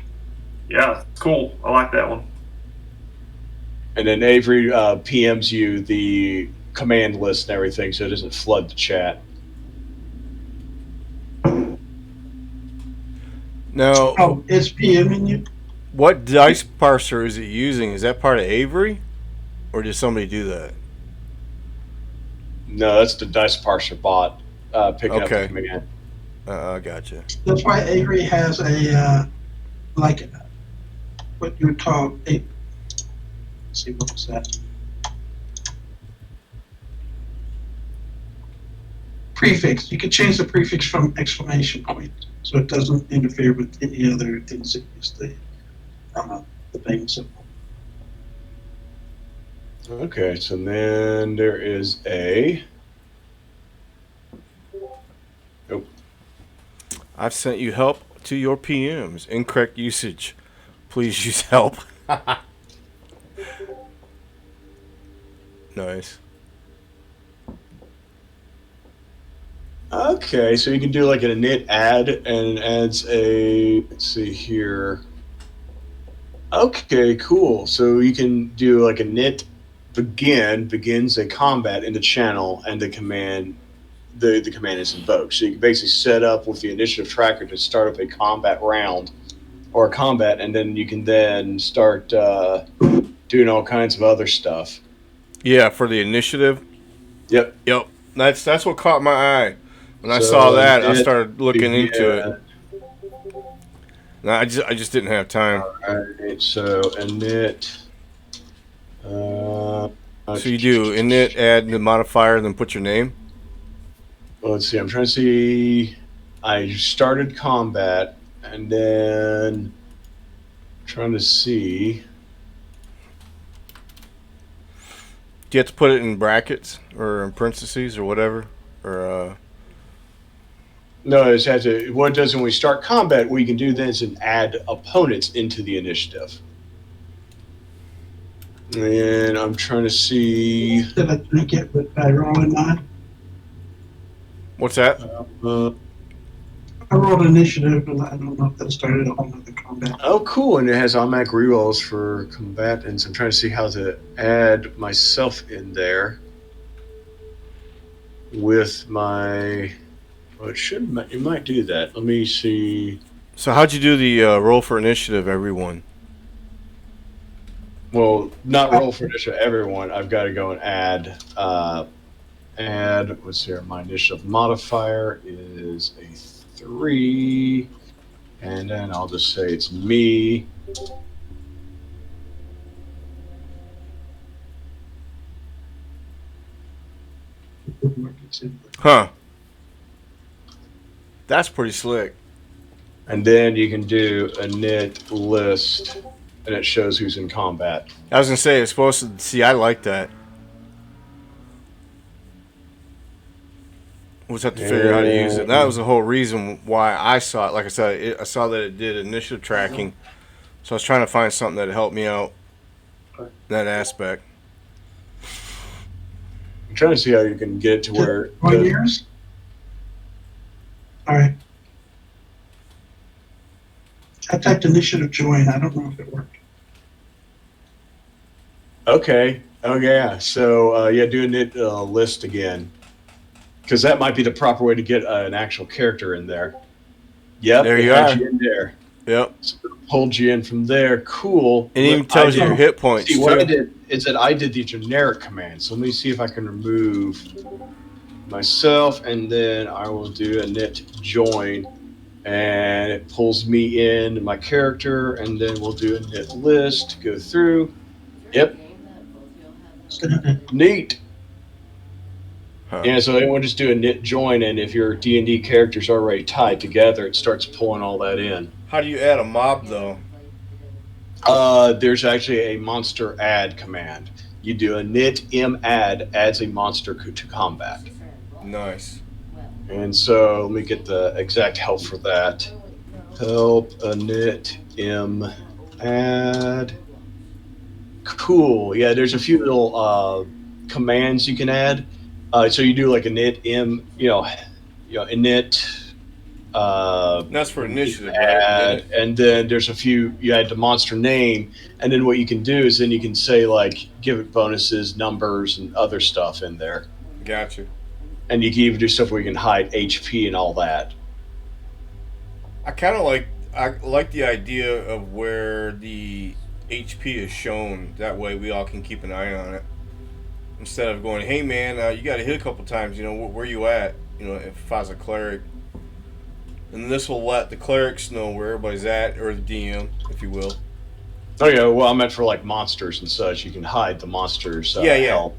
Yeah, cool. I like that one. And then Avery PMs you the command list and everything, so it doesn't flood the chat. Now, Oh, it's PMing you? what dice parser is it using? Is that part of Avery? Or did somebody do that? No, that's the dice parser bot picking up the Okay. command. I gotcha. That's why Avery has a, like, what you would call a, let's see, what was that? Prefix. You could change the prefix from exclamation point, so it doesn't interfere with any other things that use the bang symbol. Okay, so then there is a. Nope. I've sent you help to your PMs. Incorrect usage. Please use help. Nice. Okay, so you can do like an init add, and it adds a. Let's see here. Okay, cool. So you can do like a init begins a combat in the channel, and the command is invoked. So you can basically set up with the initiative tracker to start up a combat round or a combat, and then you can then start doing all kinds of other stuff. Yeah, for the initiative. Yep. Yep. That's what caught my eye. When I So, saw that, I init started looking into begin. it. No, I just didn't have time. Alright, so init. So you do init, add the modifier, then put your name. Let's see. I'm trying to see. I started combat, and then trying to see. Do you have to put it in brackets or in parentheses or whatever? Or No, it has to. What it does when we start combat, what you can do then is add opponents into the initiative. And I'm trying to see. Did I drink it by rolling mine? what's that? I rolled initiative, and I don't know if that started a whole other combat. Oh, cool. And it has automatic rerolls for combatants. I'm trying to see how to add myself in there with my. Well, it might do that. Let me see. So how'd you do the roll for initiative, everyone? Well, not roll for initiative, everyone. I've got to go and add. Let's see here. My initiative modifier is a 3. And then I'll just say it's me. Huh. That's pretty slick. And then you can do a init list, and it shows who's in combat. I was gonna say it's supposed to. See, I like that. We'll just have to figure out how to use it. And that was the whole reason why I saw it. Like I said, I saw that it did initiative tracking, so I was trying to find something that helped me out in that aspect. I'm trying to see how you can get it to where. 1 years? All right. I typed initiative join. I don't know if it worked. Okay. Oh yeah. So yeah, do a init list again, because that might be the proper way to get an actual character in there. Yep. There it you had are. you in there. Yep. So pulled you in from there. Cool. It even tells you your hit points See, what I too. did is that I did the generic command. So let me see if I can remove myself, and then I will do a knit join, and it pulls me in my character, and then we'll do a knit list to go through. Yep. Neat. Huh. Yeah, so it will just do a knit join, and if your D&D character's already tied together, it starts pulling all that in. How do you add a mob though? There's actually a monster add command. You do a knit add adds a monster to combat. Nice. And so let me get the exact help for that. Help a knit add. Cool. Yeah, there's a few little commands you can add. So you do like a knit a knit. That's for initiative, Add, right? and then there's a few. You add the monster name, and then what you can do is then you can say like give it bonuses, numbers, and other stuff in there. Gotcha. And you can even do stuff where you can hide HP and all that. I like the idea of where the HP is shown. That way we all can keep an eye on it. Instead of going, hey man, you got to hit a couple times. You know, where you at? You know, if I was a cleric. And this will let the clerics know where everybody's at, or the DM, if you will. Oh yeah, well I meant for like monsters and such. You can hide the monsters. Yeah. Help.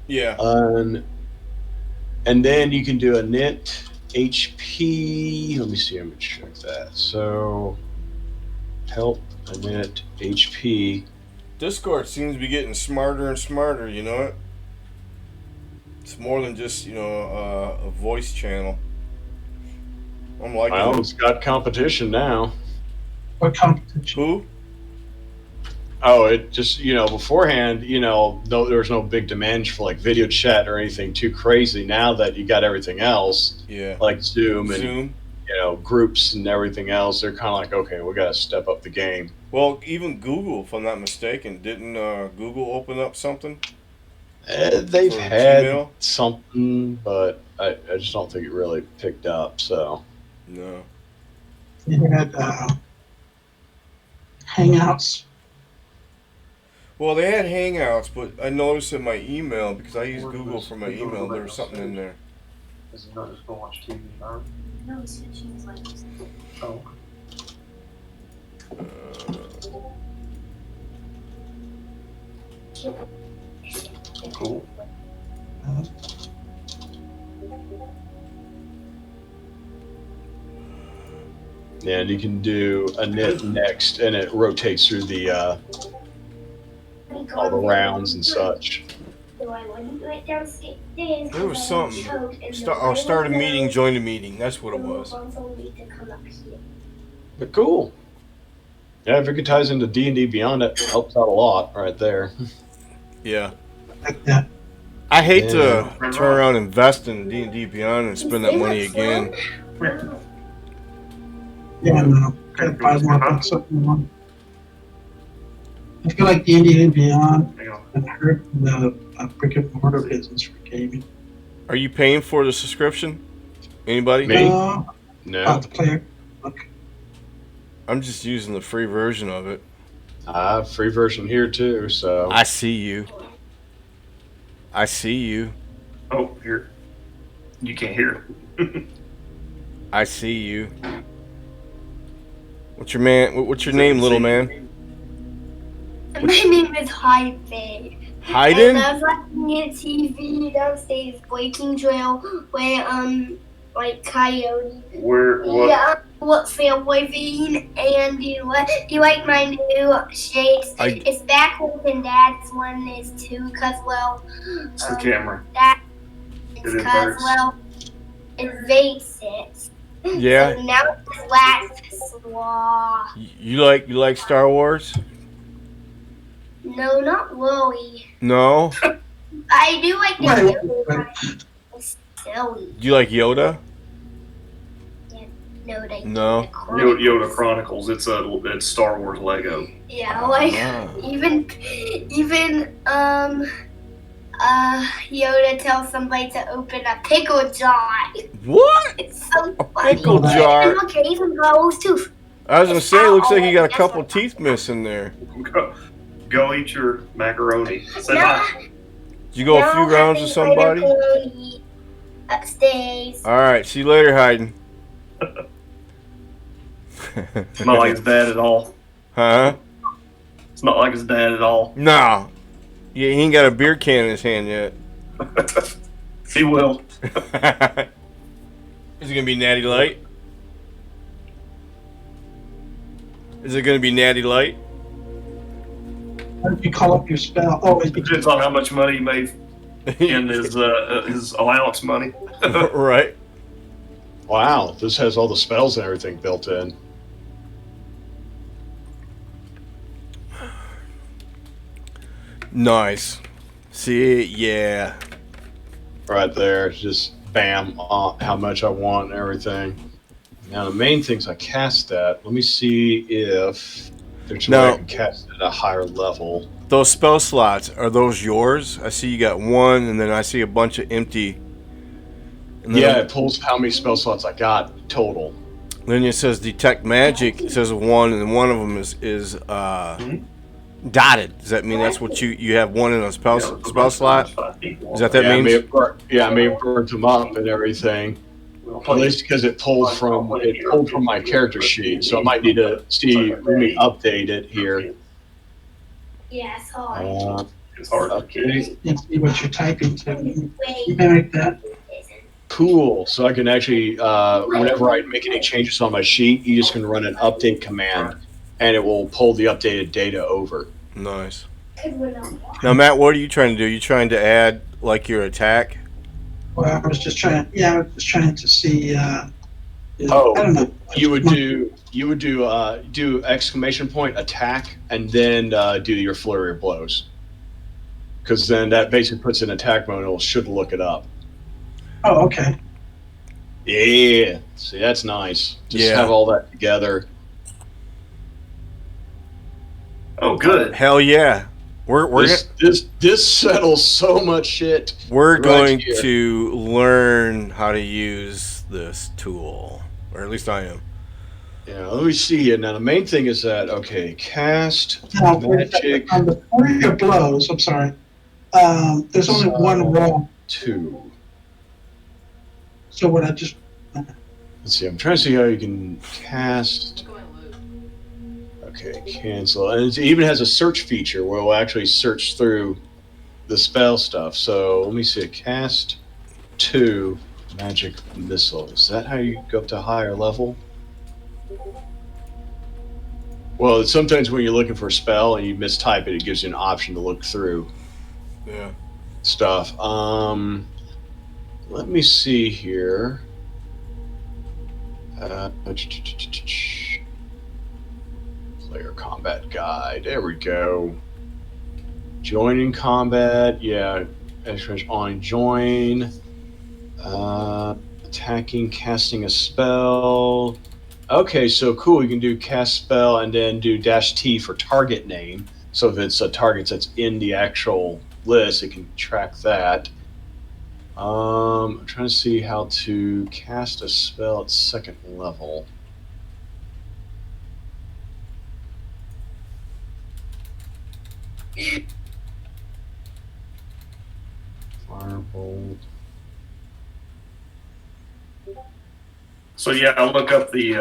Yeah. And then you can do a knit HP. Let me see. I'm gonna check that. So help a knit HP. Discord seems to be getting smarter and smarter, you know it? It's more than just, a voice channel. I'm liking Well, it. it's got competition now. What competition? Who? Oh, it just, beforehand, there was no big demand for like video chat or anything too crazy. Now that you got everything else, Yeah. like Zoom and, Zoom. groups and everything else, they're kind of like, okay, we got to step up the game. Well, even Google, if I'm not mistaken, didn't Google open up something? They've For had Gmail? something, but I just don't think it really picked up, so. No. You had Hangouts. Well, they had Hangouts, but I noticed in my email, because I use Google for my email, there was something in there. This is not just go watch TV, no? No, it's switching his life. Oh. Cool. Yeah, and you can do a knit next, and it rotates through the all the rounds and such. There was something. Start a meeting, join a meeting. That's what it was. But cool. Yeah, if it ties into D&D Beyond, it helps out a lot right there. Yeah. Yeah. I hate Yeah. to turn around and invest in D&D Beyond and spend that money again. Yeah, no. Gotta buy more books up in one. I feel like D&D and Beyond Hang on. have hurt the brick and mortar business for gaming. Are you paying for the subscription? Anybody? Me? About No. the player. Look, I'm just using the free version of it. Free version here too, so. I see you. I see you. Oh, here. You can't hear it. I see you. What's your name, little man? My name is Hyde. Hayden? And I was watching a TV downstairs, Breaking Trail, where like Coyote. Where, what? Yeah, what Fanboy Bean, and you like my new shades. It's backwards and Dad's one is too, cause well. It's the camera. That It is inverts. cause well, it vapes it. Yeah. So now it's last slaw. You like Star Wars? No, not really. No. I do like Right. the It's silly. Do you like Yoda? No, they No. Yoda Chronicles. It's Star Wars Lego. Yeah, like Ah. even Yoda tells somebody to open a pickle jar. What? It's so A funny. pickle jar? And look, it even goes too. I was gonna say, it looks like you got a couple teeth missing there. Go eat your macaroni. Say No, bye. Did you go a few no, rounds with somebody? macaroni upstairs. All right, see you later, Hayden. It's not like his dad at all. Huh? It's not like his dad at all. No. Yeah, he ain't got a beer can in his hand yet. He will. Is it gonna be Natty Light? Is it gonna be Natty Light? How did you call up your spell? Oh, It depends on how much money he made in his allowance money. Right. Wow, this has all the spells and everything built in. Nice. See, yeah. Right there, just bam, how much I want and everything. Now the main things I cast at. Let me see if there's a way I can cast it at a higher level. Those spell slots, are those yours? I see you got one, and then I see a bunch of empty. And then Yeah, it pulls how many spell slots I got total. Then it says detect magic. It says one, and one of them is dotted. Does that mean that's what you have one in a spell slot? Is that Yeah, means? I may have burnt them up and everything. At least because it pulled from my character sheet, so I might need to let me update it here. Yeah, it's hard. It's hard. Okay, and see what you're typing to. Mimic that. cool. So I can actually, whenever I make any changes on my sheet, you just can run an update command, and it will pull the updated data over. Nice. Now, Matt, what are you trying to do? You trying to add like your attack? Well, I was just trying. Yeah, I was just trying to see. I Oh, don't know. you would do exclamation point attack, and then do your flurry of blows. Because then that basically puts in attack mode. And it should look it up. Oh, okay. Yeah, see, that's nice. Just Yeah. have all that together. Oh, good. Hell yeah. We're This settles so much shit. We're right going here. to learn how to use this tool, or at least I am. Yeah, let me see here. Now the main thing is that cast Now, magic on the flurry of blows, I'm sorry. There's only one roll. 2. So what I just Let's see. I'm trying to see how you can cast. Going loot. Okay, cancel. And it even has a search feature where we'll actually search through the spell stuff. So let me see. Cast 2 magic missile. Is that how you go up to higher level? Well, sometimes when you're looking for a spell and you mistype it, it gives you an option to look through Yeah. stuff. Let me see here. Player combat guide. There we go. Joining combat. Yeah. On join. Attacking, casting a spell. Okay, so cool. You can do cast spell and then do -T for target name. So if it's a target that's in the actual list, it can track that. I'm trying to see how to cast a spell at 2nd level. Firebolt. So yeah, I look up the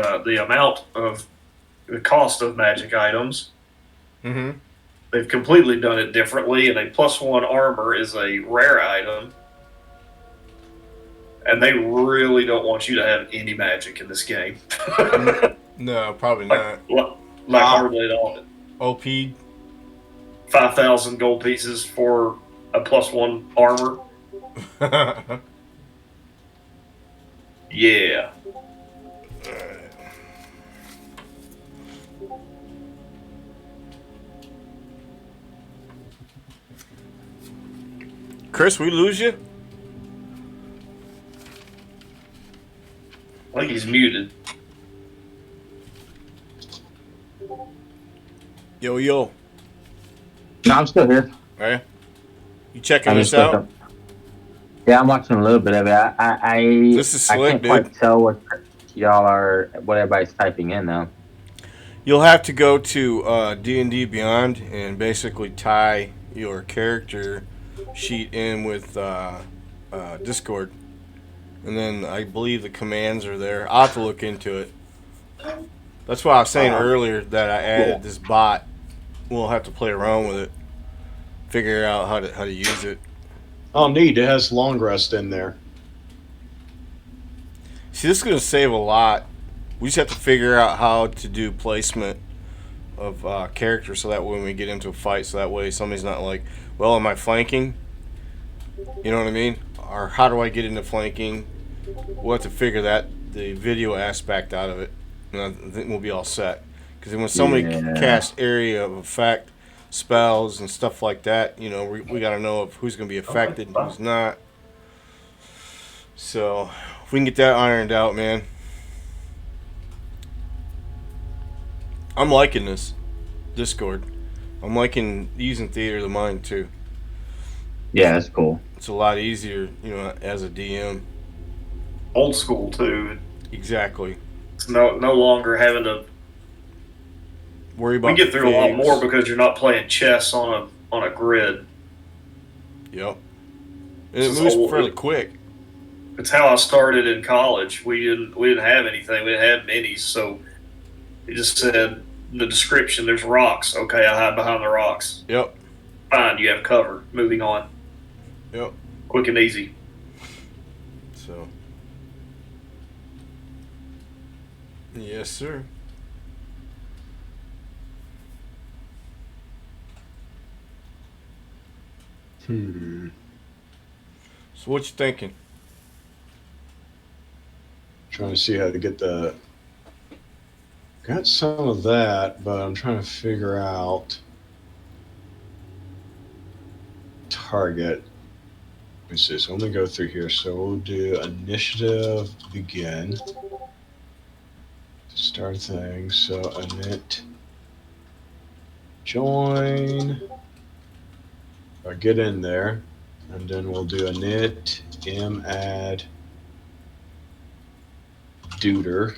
amount of the cost of magic items. Mm-hmm. They've completely done it differently, and a +1 armor is a rare item. And they really don't want you to have any magic in this game. No, probably not. Like hardly at all. OP. 5,000 gold pieces for a +1 armor. Yeah. Chris, we lose you? I think he's muted. Yo, yo. No, I'm still here. Hey. You checking I'm this just out? looking. Yeah, I'm watching a little bit of it. I This is I slick, can't dude. quite tell what y'all are, what everybody's typing in though. You'll have to go to D&D Beyond and basically tie your character sheet in with Discord. And then I believe the commands are there. I'll have to look into it. That's why I was saying earlier that I added this bot. We'll have to play around with it. Figure out how to use it. Oh, neat. It has long rest in there. See, this is going to save a lot. We just have to figure out how to do placement of characters so that when we get into a fight, so that way somebody's not like, well, am I flanking? You know what I mean? Or how do I get into flanking? We'll have to figure the video aspect out of it. And I think we'll be all set. Because then when somebody casts area of effect, spells, and stuff like that, you know, we got to know of who's going to be affected and who's not. So, if we can get that ironed out, man. I'm liking this Discord. I'm liking using Theater of the Mind, too. Yeah, that's cool. It's a lot easier, you know, as a DM. Old school too. Exactly. It's no longer having to. Worry about. We get through a lot figs. more because you're not playing chess on a grid. Yep. And it This is moves old. fairly quick. It's how I started in college. We didn't have anything. We didn't have minis, so it just said in the description, "There's rocks." Okay, I hide behind the rocks. Yep. Fine, you have cover. Moving on. Yep. Quick and easy. So. Yes, sir. So what you thinking? Trying to see how to get the. Got some of that, but I'm trying to figure out target. Let me see. So let me go through here. So we'll do initiative begin. Start thing. So init join. Or get in there, and then we'll do init add duder.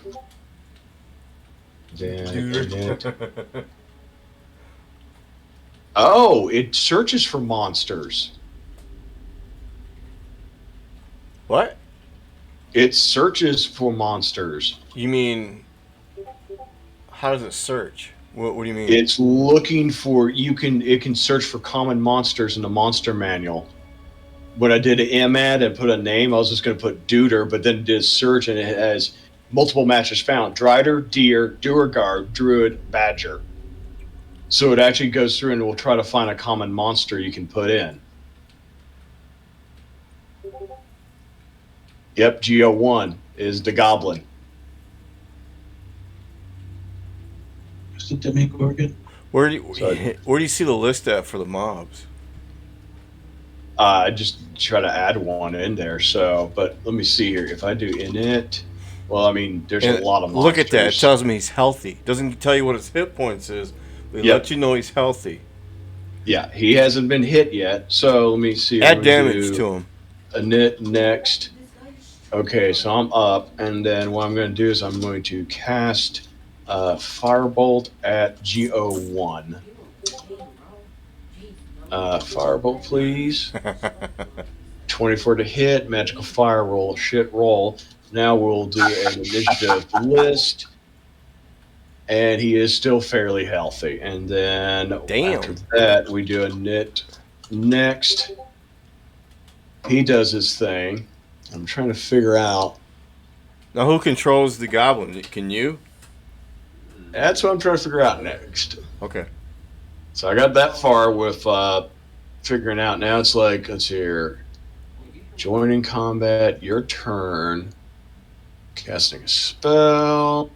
Then init. Oh, it searches for monsters. What? It searches for monsters. You mean? How does it search? What do you mean? It's looking for it can search for common monsters in the monster manual. When I did an MAD and put a name, I was just going to put Duder, but then did search and it has multiple matches found: Drider, Deer, Duergar, Druid, Badger. So it actually goes through and will try to find a common monster you can put in. Yep, GO1 is the Goblin. It's the Demogorgon. Where do you see the list at for the mobs? I just try to add one in there. So, but let me see here. If I do init, well, I mean, there's a lot of monsters. Look at that. It tells me he's healthy. Doesn't tell you what his hit points is. But it lets you know he's healthy. Yeah, he hasn't been hit yet. So let me see. Add damage to him. Init next. Okay, so I'm up, and then what I'm going to do is I'm going to cast Firebolt at GO1. Firebolt, please. 24 to hit, magical fire roll, shit roll. Now we'll do an initiative list. And he is still fairly healthy. And then after that, we do a knit next. He does his thing. I'm trying to figure out. Now, who controls the goblin? Can you? That's what I'm trying to figure out next. Okay. So I got that far with figuring out. Now it's like, let's see here. Joining combat, your turn. Casting a spell.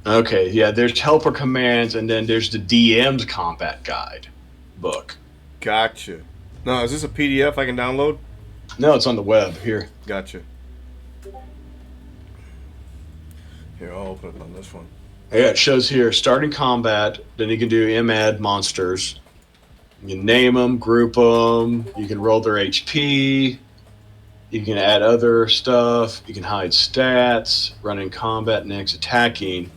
Okay, yeah, there's helper commands, and then there's the DM's combat guide book. Gotcha. Now, is this a PDF I can download? No, it's on the web. Here. Gotcha. Here, I'll open it on this one. Yeah, it shows here, starting combat, then you can do MAD monsters. You can name them, group them, you can roll their HP, you can add other stuff, you can hide stats, running combat, next attacking.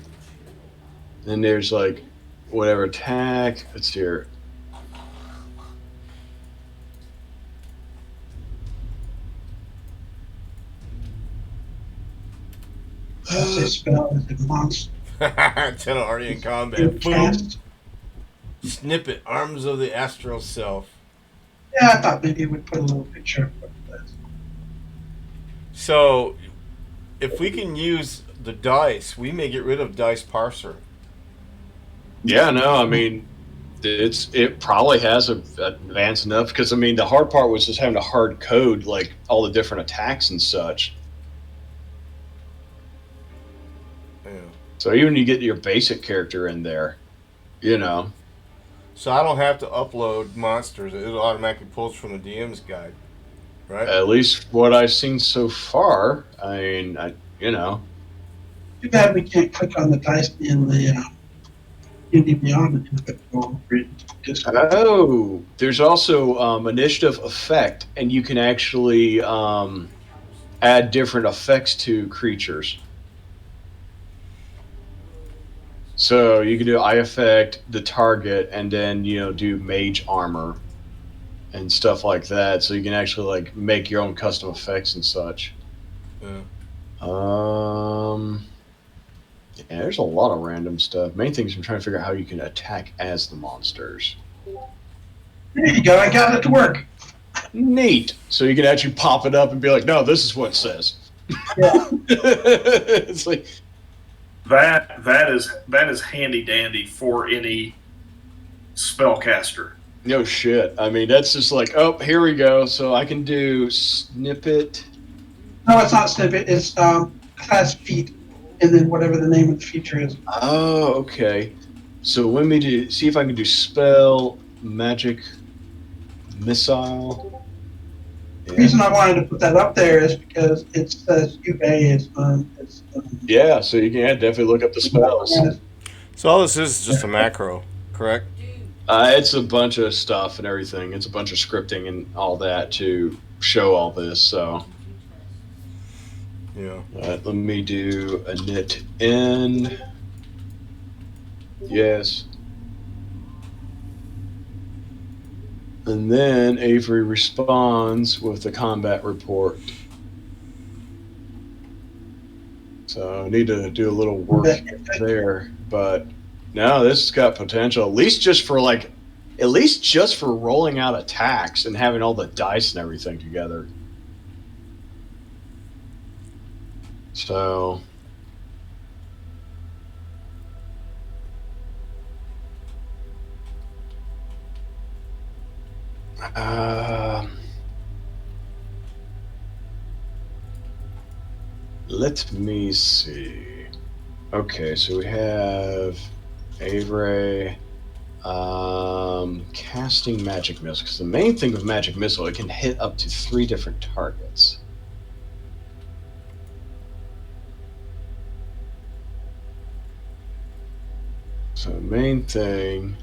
Then there's like whatever attack. Let's see here. That's a spell is a monster. Channel already in You combat. Boom. cast. Snippet. Arms of the astral self. Yeah, I thought maybe it would put a little picture of what it does. So, if we can use the dice, we may get rid of dice parser. Yeah, no, I mean, it probably has advanced enough because I mean the hard part was just having to hard code like all the different attacks and such. Yeah. So even you get your basic character in there, you know. So I don't have to upload monsters. It automatically pulls from the DM's guide, right? At least what I've seen so far. I mean, you know. Too bad we can't click on the dice in the D&D Beyond individual grid. Oh, there's also initiative effect, and you can actually add different effects to creatures. So you can do eye effect, the target, and then do mage armor and stuff like that. So you can actually like make your own custom effects and such. Yeah. Yeah, there's a lot of random stuff. Main thing is I'm trying to figure out how you can attack as the monsters. There you go. I got it to work. Neat. So you can actually pop it up and be like, no, this is what it says. Yeah. It's like That is handy dandy for any spellcaster. no shit. I mean, that's just like, oh, here we go. So I can do snippet. No, it's not snippet. It's class feat, and then whatever the name of the feature is. Oh, okay. So let me see if I can do spell, magic, missile. The reason I wanted to put that up there is because it says UA is Yeah, so you can definitely look up the spells. So all this is just a macro, correct? It's a bunch of stuff and everything. It's a bunch of scripting and all that to show all this. So Yeah. let me do a knit in. Yes. And then Avery responds with the combat report. So I need to do a little work there, but no, this has got potential. At least just for rolling out attacks and having all the dice and everything together. So let me see. Okay, so we have Avery casting magic missile. Because the main thing with magic missile, it can hit up to 3 different targets. So main thing.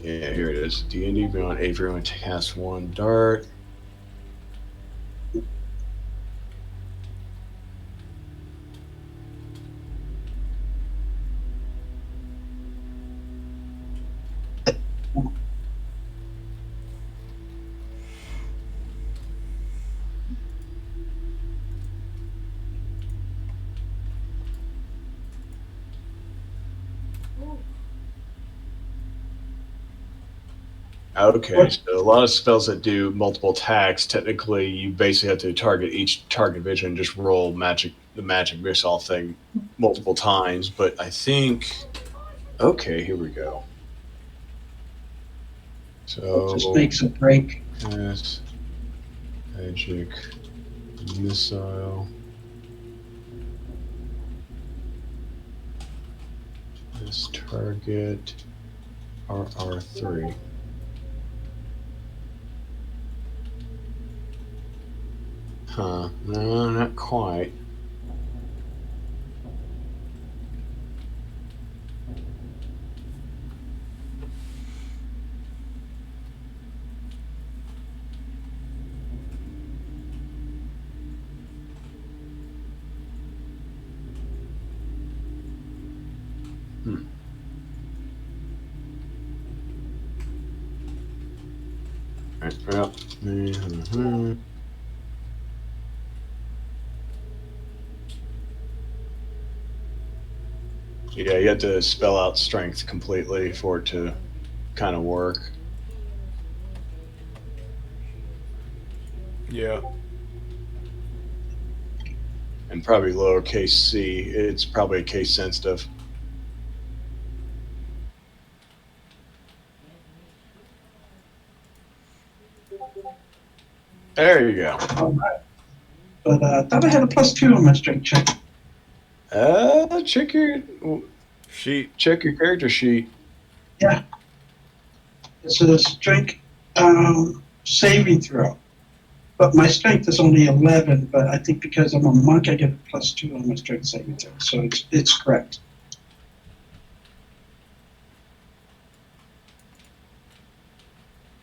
Yeah, here it is. D&D Beyond Avery only cast 1 dart. Okay, so a lot of spells that do multiple attacks, technically you basically have to target each target vision and just roll the magic missile thing multiple times, but I think okay, here we go. So Just makes a break. yes, magic missile. This target RR3. Huh, no, not quite. Right, yep. Mhm. Yeah, you have to spell out strength completely for it to kind of work. Yeah. And probably lowercase c. It's probably case sensitive. There you go. All right. But I thought I had a +2 on my strength check. Check your Sheet. character sheet. Yeah. It's a strength saving throw. But my strength is only 11, but I think because I'm a monk, I get a +2 on my strength saving throw. So it's correct.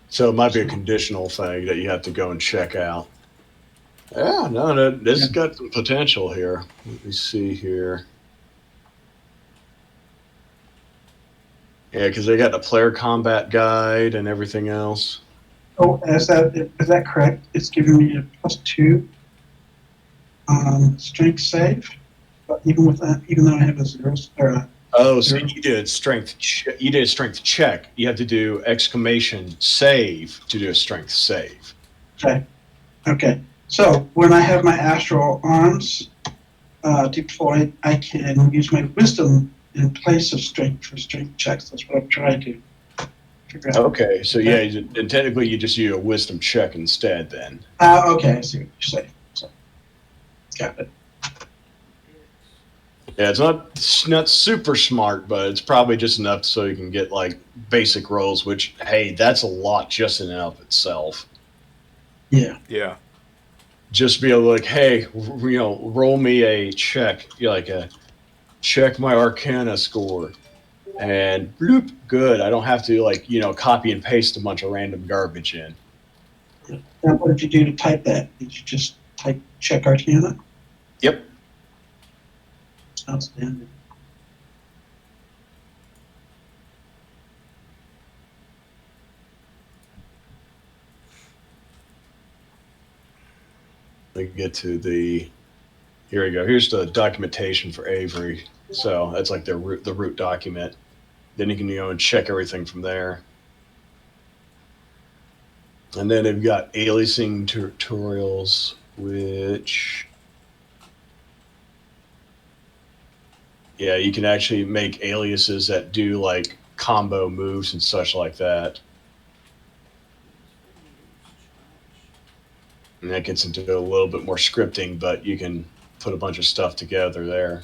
So it might be a conditional thing that you have to go and check out. Yeah, no, this has got some potential here. Let me see here. Yeah, because they got the player combat guide and everything else. Oh, is that correct? It's giving me a +2 strength save, but even with that, even though I have a 0 or a Oh, so zero. you did strength. You did a strength check. You have to do exclamation save to do a strength save. Okay. So when I have my astral arms deployed, I can use my wisdom in place of strength for strength checks. That's what I'm trying to figure out. Okay, so yeah, and technically you just do a wisdom check instead then. Okay, I see what you're saying. So, got it. Yeah, it's not super smart, but it's probably just enough so you can get like basic rolls. Which, hey, that's a lot just in and of itself. Yeah. Yeah. Just be able to like, hey, roll me a check, like a check my Arcana score, and bloop, good. I don't have to like copy and paste a bunch of random garbage in. Now, what did you do to type that? Did you just type check Arcana? Yep. Outstanding. We get to the. Here we go. Here's the documentation for Avery. So that's like the root document. Then you can and check everything from there. And then they've got aliasing tutorials, which yeah, you can actually make aliases that do like combo moves and such like that. And that gets into a little bit more scripting, but you can put a bunch of stuff together there.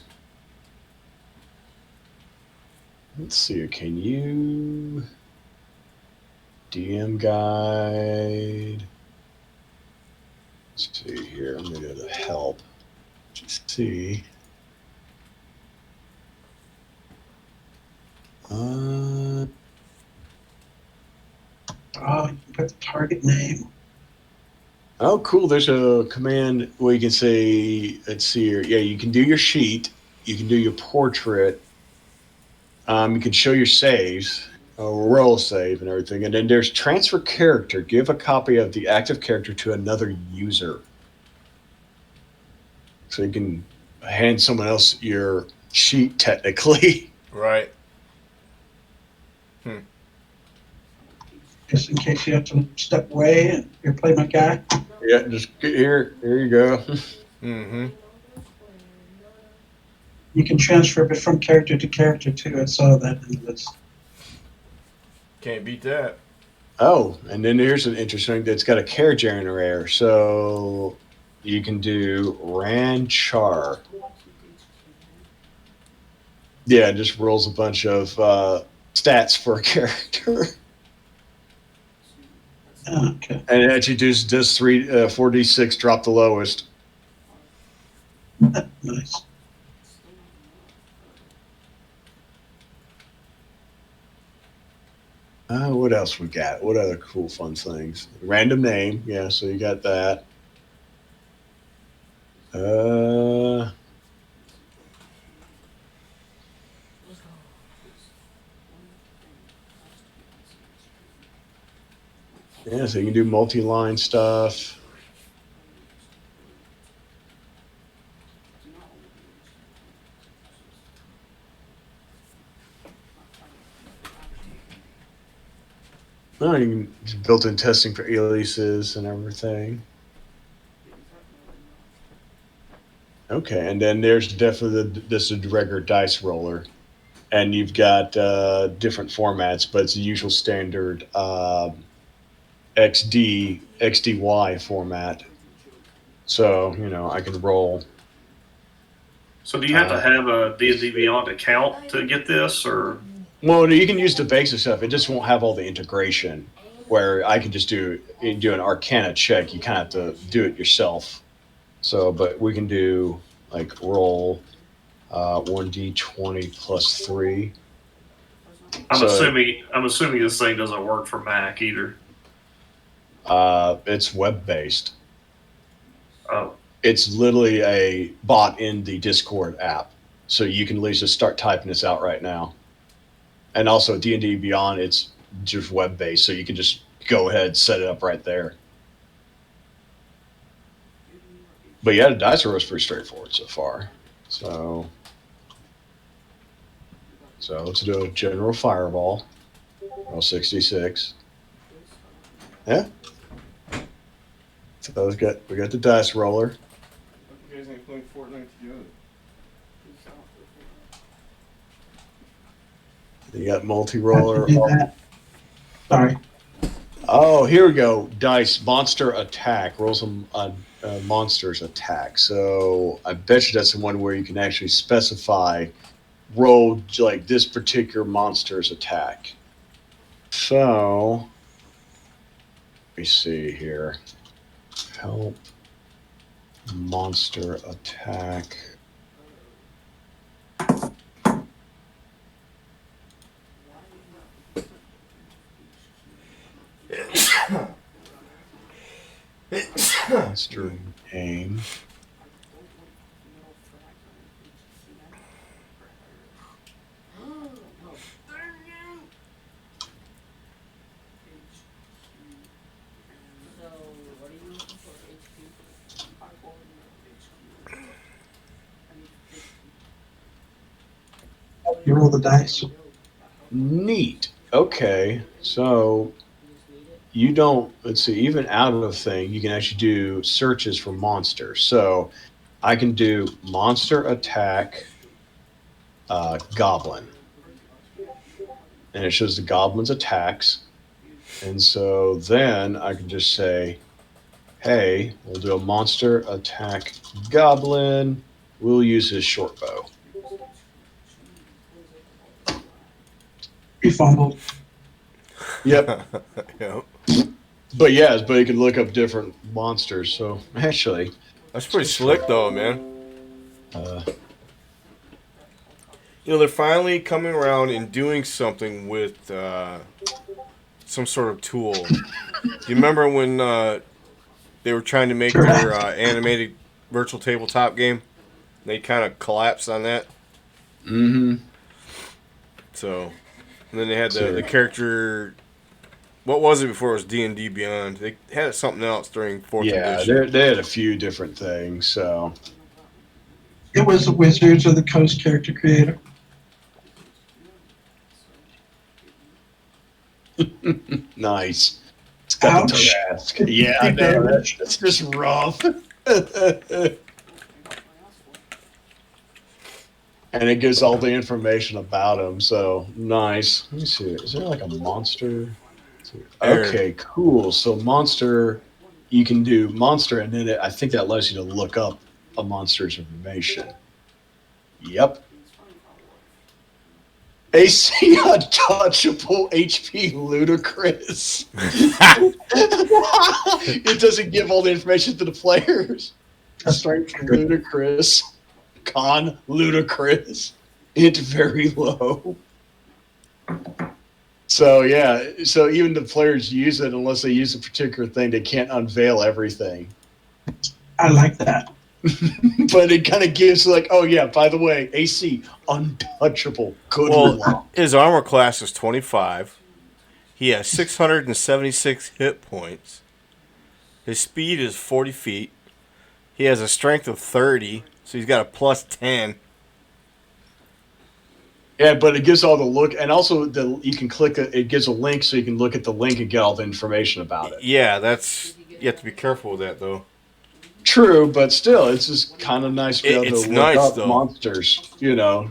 Let's see, can you DM guide? Let's see here, I'm gonna go to help. Let's see. Oh, you can put the target name. Oh, cool. There's a command where you can say, let's see here. Yeah, you can do your sheet. You can do your portrait. You can show your saves, roll save and everything. And then there's transfer character. Give a copy of the active character to another user. So you can hand someone else your sheet technically. Right. Just in case you have to step away and you're play my guy. Yeah, just get here. There you go. Mm-hmm. You can transfer it from character to character too. I saw that in the list. Can't beat that. Oh, and then here's an interesting that's got a care generator. So you can do Ranchar. Yeah, it just rolls a bunch of stats for a character. Okay. And it actually does 4d6, drop the lowest. Nice. What else we got? What other cool fun things? Random name, yeah, so you got that. Yeah, so you can do multi-line stuff. Oh, you can built-in testing for aliases and everything. Okay, and then there's definitely this is the regular dice roller, and you've got different formats, but it's the usual standard XDY format. So I can roll. So do you have to have a D&D Beyond account to get this, or? Well, you can use the basic stuff. It just won't have all the integration. Where I can just do an Arcana check. You kind of have to do it yourself. So, but we can do like roll 1d20 plus 3. I'm assuming this thing doesn't work for Mac either. It's web based. Oh. It's literally a bot in the Discord app, so you can at least just start typing this out right now. And also D&D Beyond, it's just web based, so you can just go ahead and set it up right there. But yeah, the dice roll is pretty straightforward so far. So let's do a general fireball. Roll 66. Yeah. So we got the dice roller. You guys ain't playing Fortnite together. You got multi-roller. Sorry. Oh, here we go. Dice monster attack. Roll some monsters attack. So I bet you that's the one where you can actually specify roll like this particular monster's attack. So let me see here. Help monster attack. Monster name. You roll the dice. Neat. Okay, so you don't, let's see, even out of the thing, you can actually do searches for monsters. So I can do monster attack goblin. And it shows the goblin's attacks. And so then I can just say, hey, we'll do a monster attack goblin. We'll use his short bow. You fumbled. Yep. Yep. But you can look up different monsters. So actually, That's pretty slick, though, man. They're finally coming around and doing something with some sort of tool. Do you remember when they were trying to make their animated virtual tabletop game? They kind of collapsed on that. Mm-hmm. So, and then they had the character. What was it before it was D&D Beyond? They had something else during 4th edition. Yeah, they had a few different things. So It was the Wizards of the Coast character creator. nice. It's got the task. Yeah, I know. That's just rough. And it gives all the information about him. So nice. Let me see. Is there like a monster? Okay, cool. So monster, you can do monster, and then I think that allows you to look up a monster's information. Yep. AC untouchable, HP ludicrous. It doesn't give all the information to the players. Strength ludicrous. Con ludicrous. Int very low. So so even the players use it unless they use a particular thing. They can't unveil everything. I like that. But it kind of gives like, oh yeah, by the way, AC untouchable. Good luck. His armor class is 25. He has 676 hit points. His speed is 40 feet. He has a strength of 30, so he's got a plus 10. Yeah, but it gives all the look, and also you can click it. It gives a link, so you can look at the link and get all the information about it. Yeah, you have to be careful with that, though. True, but still, it's just kind of nice to be able It's to nice, look up though. monsters. You know.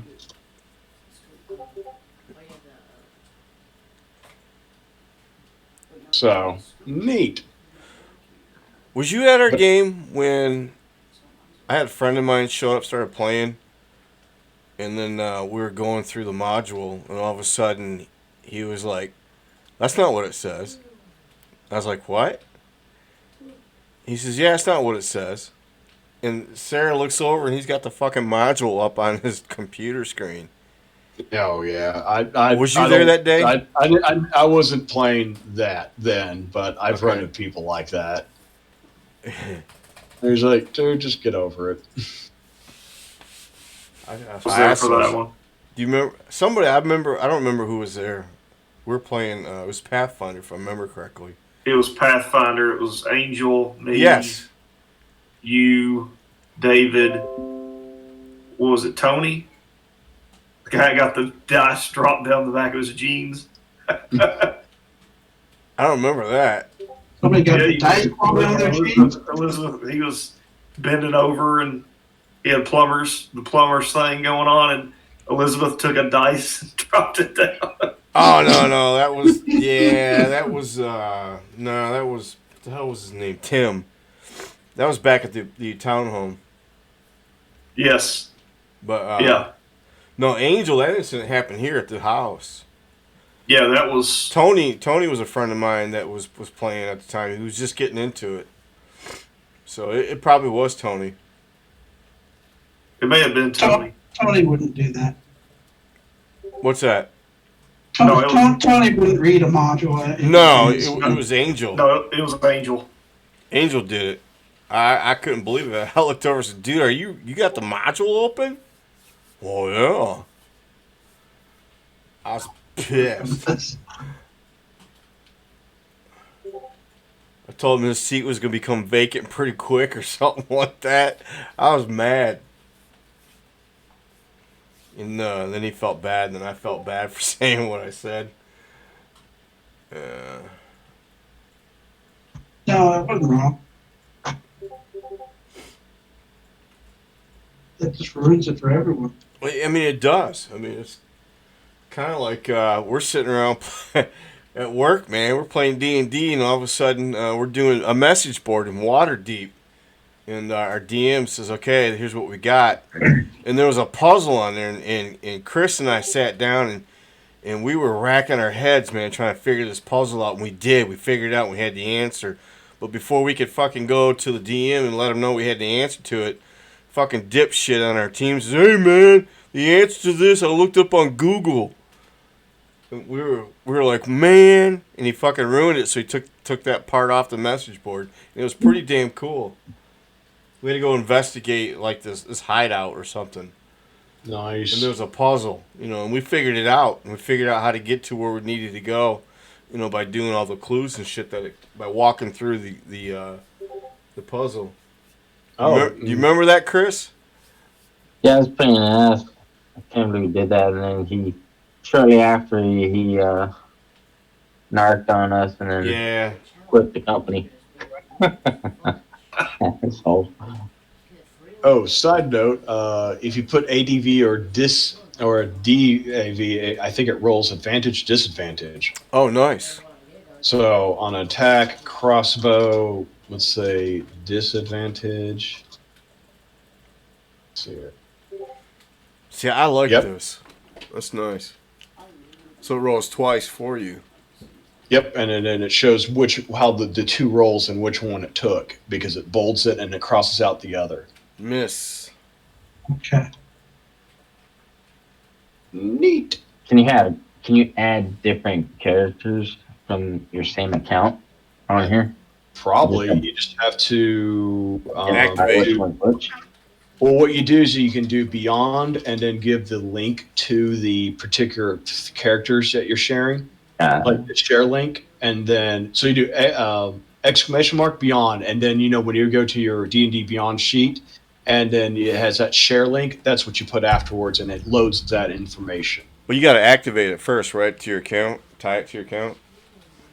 So neat. Was you at our game when I had a friend of mine show up, started playing, and then we were going through the module, and all of a sudden he was like, "That's not what it says." I was like, "What?" He says, "Yeah, it's not what it says." And Sarah looks over, and he's got the fucking module up on his computer screen. Oh yeah, Was you there that day? I wasn't playing that then, but I've run into people like that. There's like, dude, just get over it. I Was there for that one? Do you remember somebody? I don't remember who was there. We were playing. It was Pathfinder, if I remember correctly. It was Pathfinder. It was Angel, me, Yes. you, David. What was it, Tony? The guy got the dice dropped down the back of his jeans. I don't remember that. Somebody got the he- dice on down their jeans. Elizabeth, he was bending over and he had the plumber's thing going on, and Elizabeth took a dice and dropped it down. Oh no, that was that was what the hell was his name? Tim. That was back at the townhome. Yes. But Yeah. no, Angel, that incident happened here at the house. Yeah, that was. Tony was a friend of mine that was playing at the time. He was just getting into it. So it probably was Tony. It may have been Tony. Tony wouldn't do that. What's that? No, it was- Tony wouldn't read a module. No, it was Angel. No, it was Angel. Angel did it. I couldn't believe it. I looked over and said, "Dude, you got the module open?" Oh yeah. I was pissed. I told him his seat was gonna become vacant pretty quick or something like that. I was mad. And then he felt bad, and then I felt bad for saying what I said. No, it wasn't wrong. That just ruins it for everyone. I mean, it does. I mean, it's kind of like we're sitting around at work, man. We're playing D&D, and all of a sudden we're doing a message board in Waterdeep. And our DM says, "Okay, here's what we got." And there was a puzzle on there, and Chris and I sat down, and we were racking our heads, man, trying to figure this puzzle out. And we did. We figured it out, and we had the answer. But before we could fucking go to the DM and let him know we had the answer to it, fucking dipshit on our team says, "Hey, man, the answer to this I looked up on Google." And we were like, "Man," and he fucking ruined it. So he took that part off the message board. And it was pretty damn cool. We had to go investigate like this hideout or something. Nice. And there was a puzzle, and we figured it out. And we figured out how to get to where we needed to go, by doing all the clues and shit by walking through the puzzle. Oh, Do you remember that, Chris? Yeah, I was playing an ass. I can't believe he did that. And then shortly after, he narked on us and then Yeah. quit the company. Asshole. Oh, side note, if you put ADV or DAV, I think it rolls advantage, disadvantage. Oh, nice. So on attack, crossbow, let's say disadvantage. Let's see here. See, I like Yep. this. That's nice. So it rolls twice for you. Yep, and then it shows how the two rolls and which one it took, because it bolds it and it crosses out the other. Miss. Okay. Neat. Can you add different characters from your same account on here? Probably. You just have to Activate. Which one's which? Well, what you do is you can do beyond and then give the link to the particular characters that you're sharing. like the share link, and then so you do exclamation mark beyond, and then when you go to your D&D Beyond sheet, and then it has that share link. That's what you put afterwards, and it loads that information. Well, you got to activate it first, right? To your account, tie it to your account.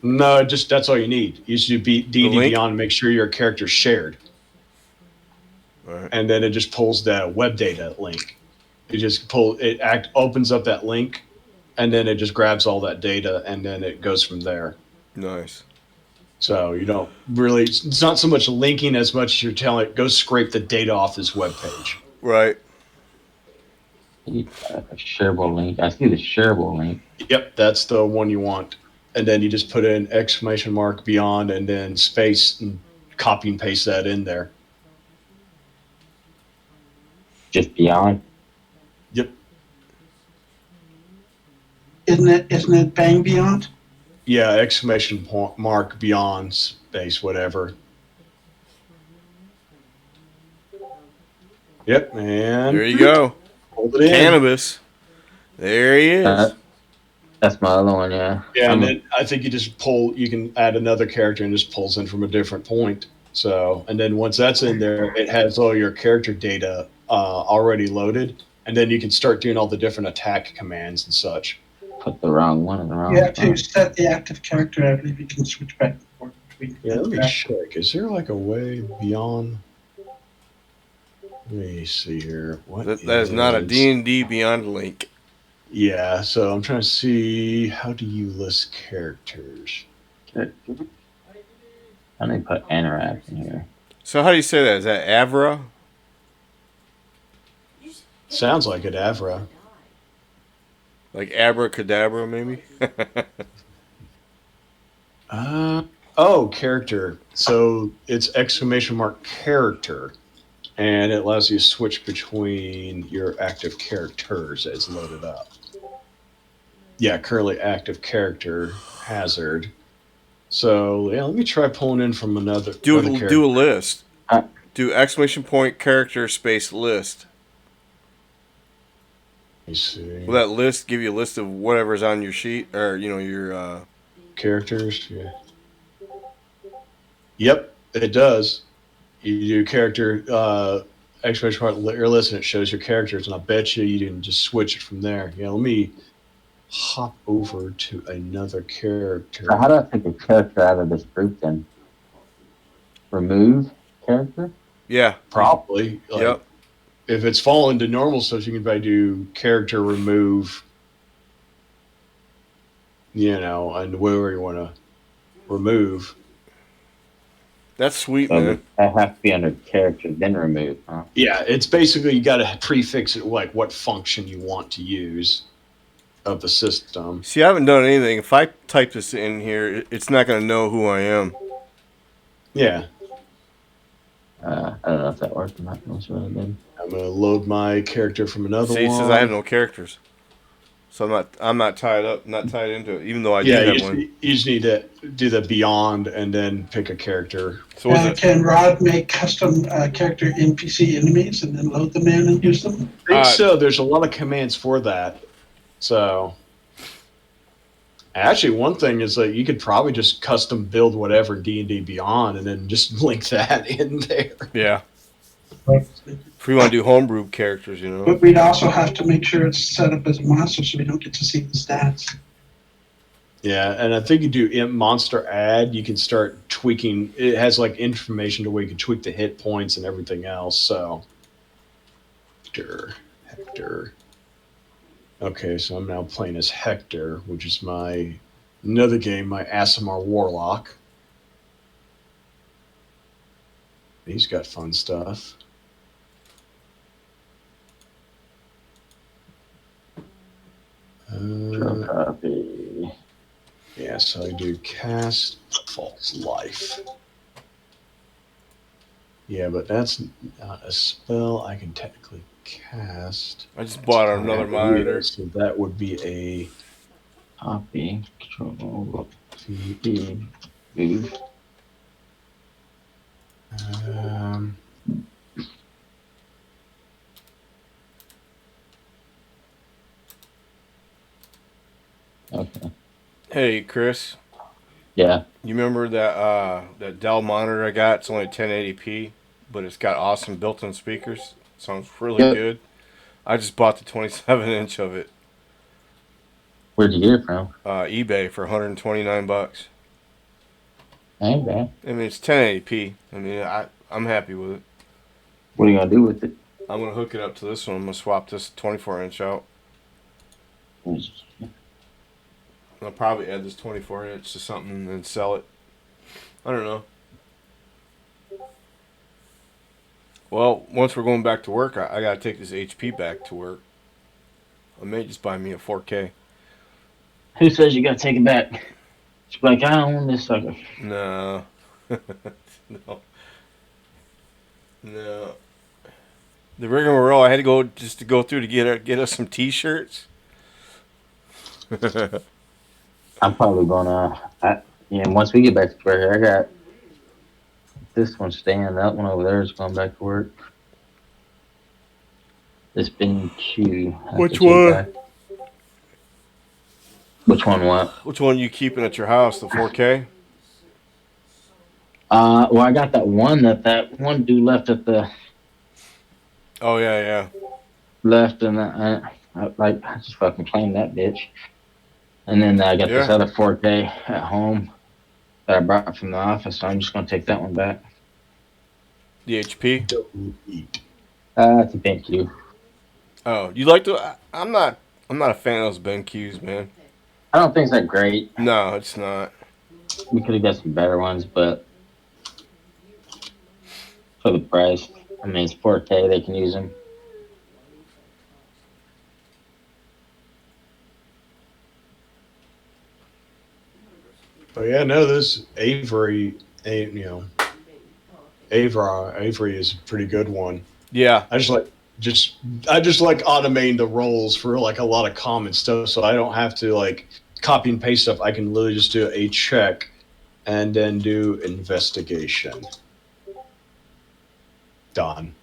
No, just that's all you need. You should do D&D link? Beyond and make sure your character's shared. Right. And then it just pulls the web data link. Opens up that link, and then it just grabs all that data, and then it goes from there. Nice. So you don't really. It's not so much linking as much as you're telling it, go scrape the data off this web page. Right. A shareable link. I see the shareable link. Yep, that's the one you want. And then you just put in exclamation mark beyond, and then space, and copy and paste that in there. Just beyond. Yep. Isn't it Bang Beyond? Yeah, exclamation mark beyond space whatever. Yep, man. There you go. Hold it in. Cannabis. There he is. That's my other one, yeah. Yeah, and then I think you can add another character and just pulls in from a different point. So, and then once that's in there, it has all your character data already loaded, and then you can start doing all the different attack commands and such. Put the wrong one in the wrong You have to spot. set the active character. I believe you can switch back and forth between. Yeah, let me check. Is there like a way beyond? Let me see here. That is not a D&D Beyond link. Yeah, so I'm trying to see, how do you list characters? I need to put Anorak in here. So how do you say that? Is that Avra? Sounds like it, Avra. Like abracadabra, maybe? Character. So it's exclamation mark character, and it allows you to switch between your active characters as loaded up. Yeah, currently active character hazard. So yeah, let me try pulling in from another. Do character. a list. Do exclamation point character space list. Let me see. Will that list give you a list of whatever's on your sheet or your characters? Yeah. Yep, it does. You do character exclamation point your list, and it shows your characters. And I bet you can just switch it from there. Yeah, let me hop over to another character. So how do I take a character out of this group then? Remove character? Yeah. Probably. Yep. If it's fallen to normal stuff, you can probably do character remove, and wherever you want to remove. That's sweet, So man. that has to be under character, then remove, huh? Yeah, it's basically you got to prefix it like what function you want to use of the system. See, I haven't done anything. If I type this in here, it's not going to know who I am. Yeah. I don't know if that worked or not. That's what I did. I'm gonna load my character from another See, it one. says I have no characters, so I'm not tied into it, even though I do have one. You just need to do the beyond and then pick a character. So what's it? Can Rod make custom character NPC enemies and then load them in and use them? I think so. There's a lot of commands for that. So, actually, one thing is that you could probably just custom build whatever D&D Beyond and then just link that in there. Yeah. If we want to do homebrew characters, But we'd also have to make sure it's set up as a monster so we don't get to see the stats. Yeah, and I think you do monster add, you can start tweaking. It has like information to where you can tweak the hit points and everything else. So, Hector. Okay, so I'm now playing as Hector, which is another game, my Aasimar Warlock. He's got fun stuff. Copy. Yeah, so I do cast False Life. Yeah, but that's not a spell I can technically cast. I just bought another monitor. So that would be a Copy. Control. P. Move. So Okay. Hey, Chris, Yeah. you remember that Dell monitor I got? It's only 1080p, but it's got awesome built-in speakers. Sounds really Yep. good. I just bought the 27-inch of it, Where'd you get it from? eBay for 129 bucks. Ain't bad. I mean, it's 1080p. I mean, I'm happy with it. What are you gonna do with it? I'm gonna hook it up to this one. I'm gonna swap this 24-inch out. I'll probably add this 24-inch to something and then sell it. I don't know. Well, once we're going back to work, I gotta take this HP back to work. I may just buy me a 4K. Who says you gotta take it back? She's like, I own this sucker. No. No. No. The rigmarole I had to go just to go through to get us some T-shirts. I'm probably once we get back to work, I got this one staying. That one over there is going back to work. This BenQ. Which one? Which one? What? Which one are you keeping at your house? The 4K? Well, I got that one that one dude left at the Oh yeah. left, and I just fucking claimed that bitch. And then I got this Yeah. other 4K at home that I brought from the office, so I'm just gonna take that one back. The HP. Don't eat. It's a BenQ. Oh, you like the? I'm not a fan of those BenQs, man. I don't think it's that great. No, it's not. We could have got some better ones, but for the price, I mean, it's 4K. They can use them. But yeah, no, this Avery, Avery is a pretty good one. Yeah. I just like automating the roles for like a lot of common stuff, so I don't have to like copy and paste stuff. I can literally just do a check and then do investigation. Done.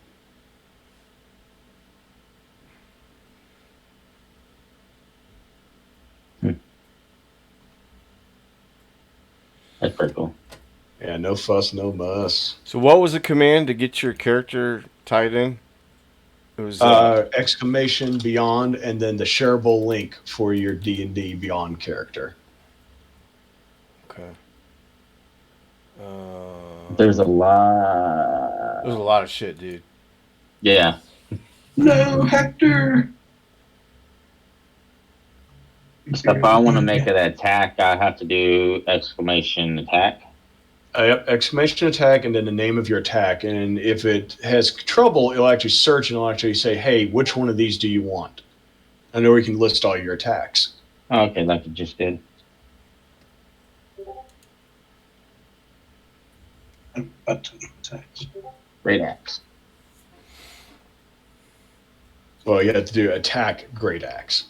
That's pretty cool. Yeah, no fuss, no muss. So what was the command to get your character tied in? It was Exclamation Beyond, and then the shareable link for your D&D Beyond character. okay. There's a lot. There's a lot of shit, dude. Yeah. No, Hector. So if I want to make an attack, I have to do exclamation attack. Yep, exclamation attack, and then the name of your attack. And if it has trouble, it'll actually search and it'll actually say, hey, which one of these do you want? And then we can list all your attacks. Oh, okay, like it just did. Button attacks. Great axe. Well, you have to do attack great axe.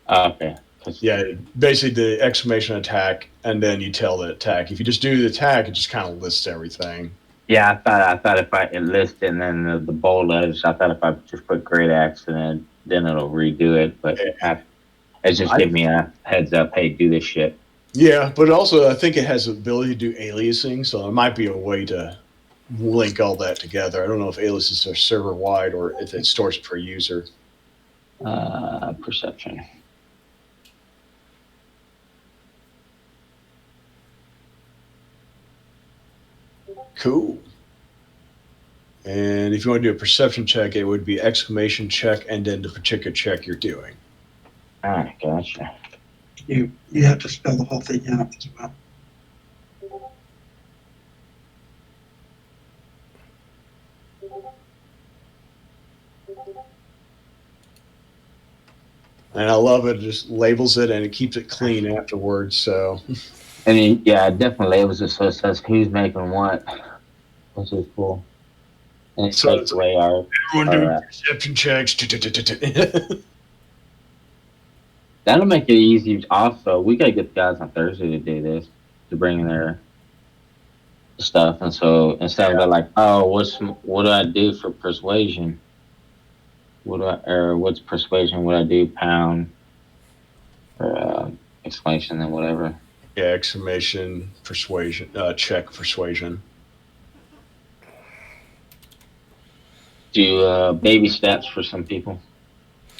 Okay. Yeah, basically the exclamation attack, and then you tell the attack. If you just do the attack, it just kind of lists everything. Yeah, I thought if I enlist and then the bold letters, I thought if I just put great axe and then it'll redo it. But it just give me a heads up. Hey, do this shit. Yeah, but also I think it has the ability to do aliasing, so there might be a way to link all that together. I don't know if aliases are server wide or if it stores per user. Perception. Cool. And if you want to do a perception check, it would be exclamation check and then the particular check you're doing. Ah, gotcha. You have to spell the whole thing out as well. And I love it. It just labels it and it keeps it clean afterwards. So, And it definitely labels it so it says who's making what, which is cool. And it So takes away our. everyone doing All right. perception checks. That'll make it easy. Also, we gotta get the guys on Thursday to do this, to bring in their stuff. And so instead of like, oh, what do I do for persuasion? What's persuasion? What do I do? Pound or exclamation and whatever. Yeah, exclamation, persuasion, check persuasion. Do baby steps for some people.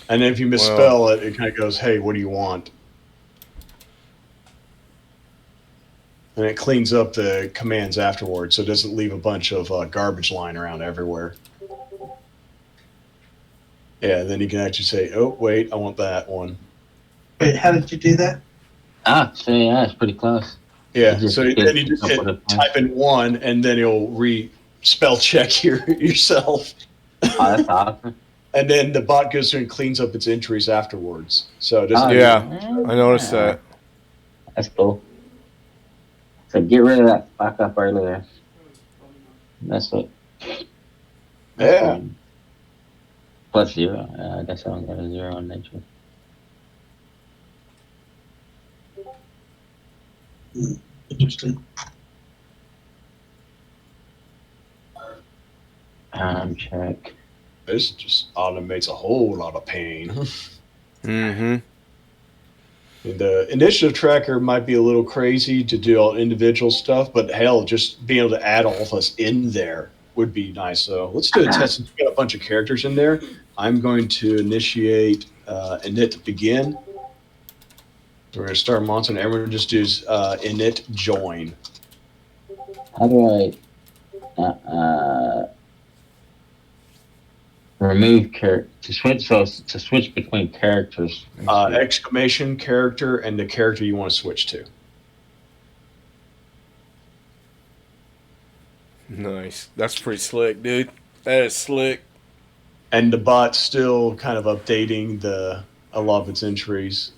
And then if you misspell it, it kind of goes, hey, what do you want? And it cleans up the commands afterwards, so it doesn't leave a bunch of garbage lying around everywhere. Yeah, then you can actually say, oh, wait, I want that one. Wait, how did you do that? So yeah, it's pretty close. Yeah, so then you just type in 1, and then it'll spell check yourself. Oh, that's awesome. And then the bot goes through and cleans up its entries afterwards. So it doesn't. I noticed that. That's cool. So get rid of that fuck up earlier. That's it. Yeah. Plus 0. I guess I don't got a 0 on nature. Interesting. Check. This just automates a whole lot of pain. Mm-hmm. The initiative tracker might be a little crazy to do all individual stuff, but hell, just being able to add all of us in there would be nice. So let's do a test. Since we got a bunch of characters in there, I'm going to initiate init begin. We're going to start a monster, and everyone just does init join. How do I remove character to switch? So to switch between characters. Exclamation character and the character you want to switch to. Nice. That's pretty slick, dude. That is slick. And the bot's still kind of updating a lot of its entries.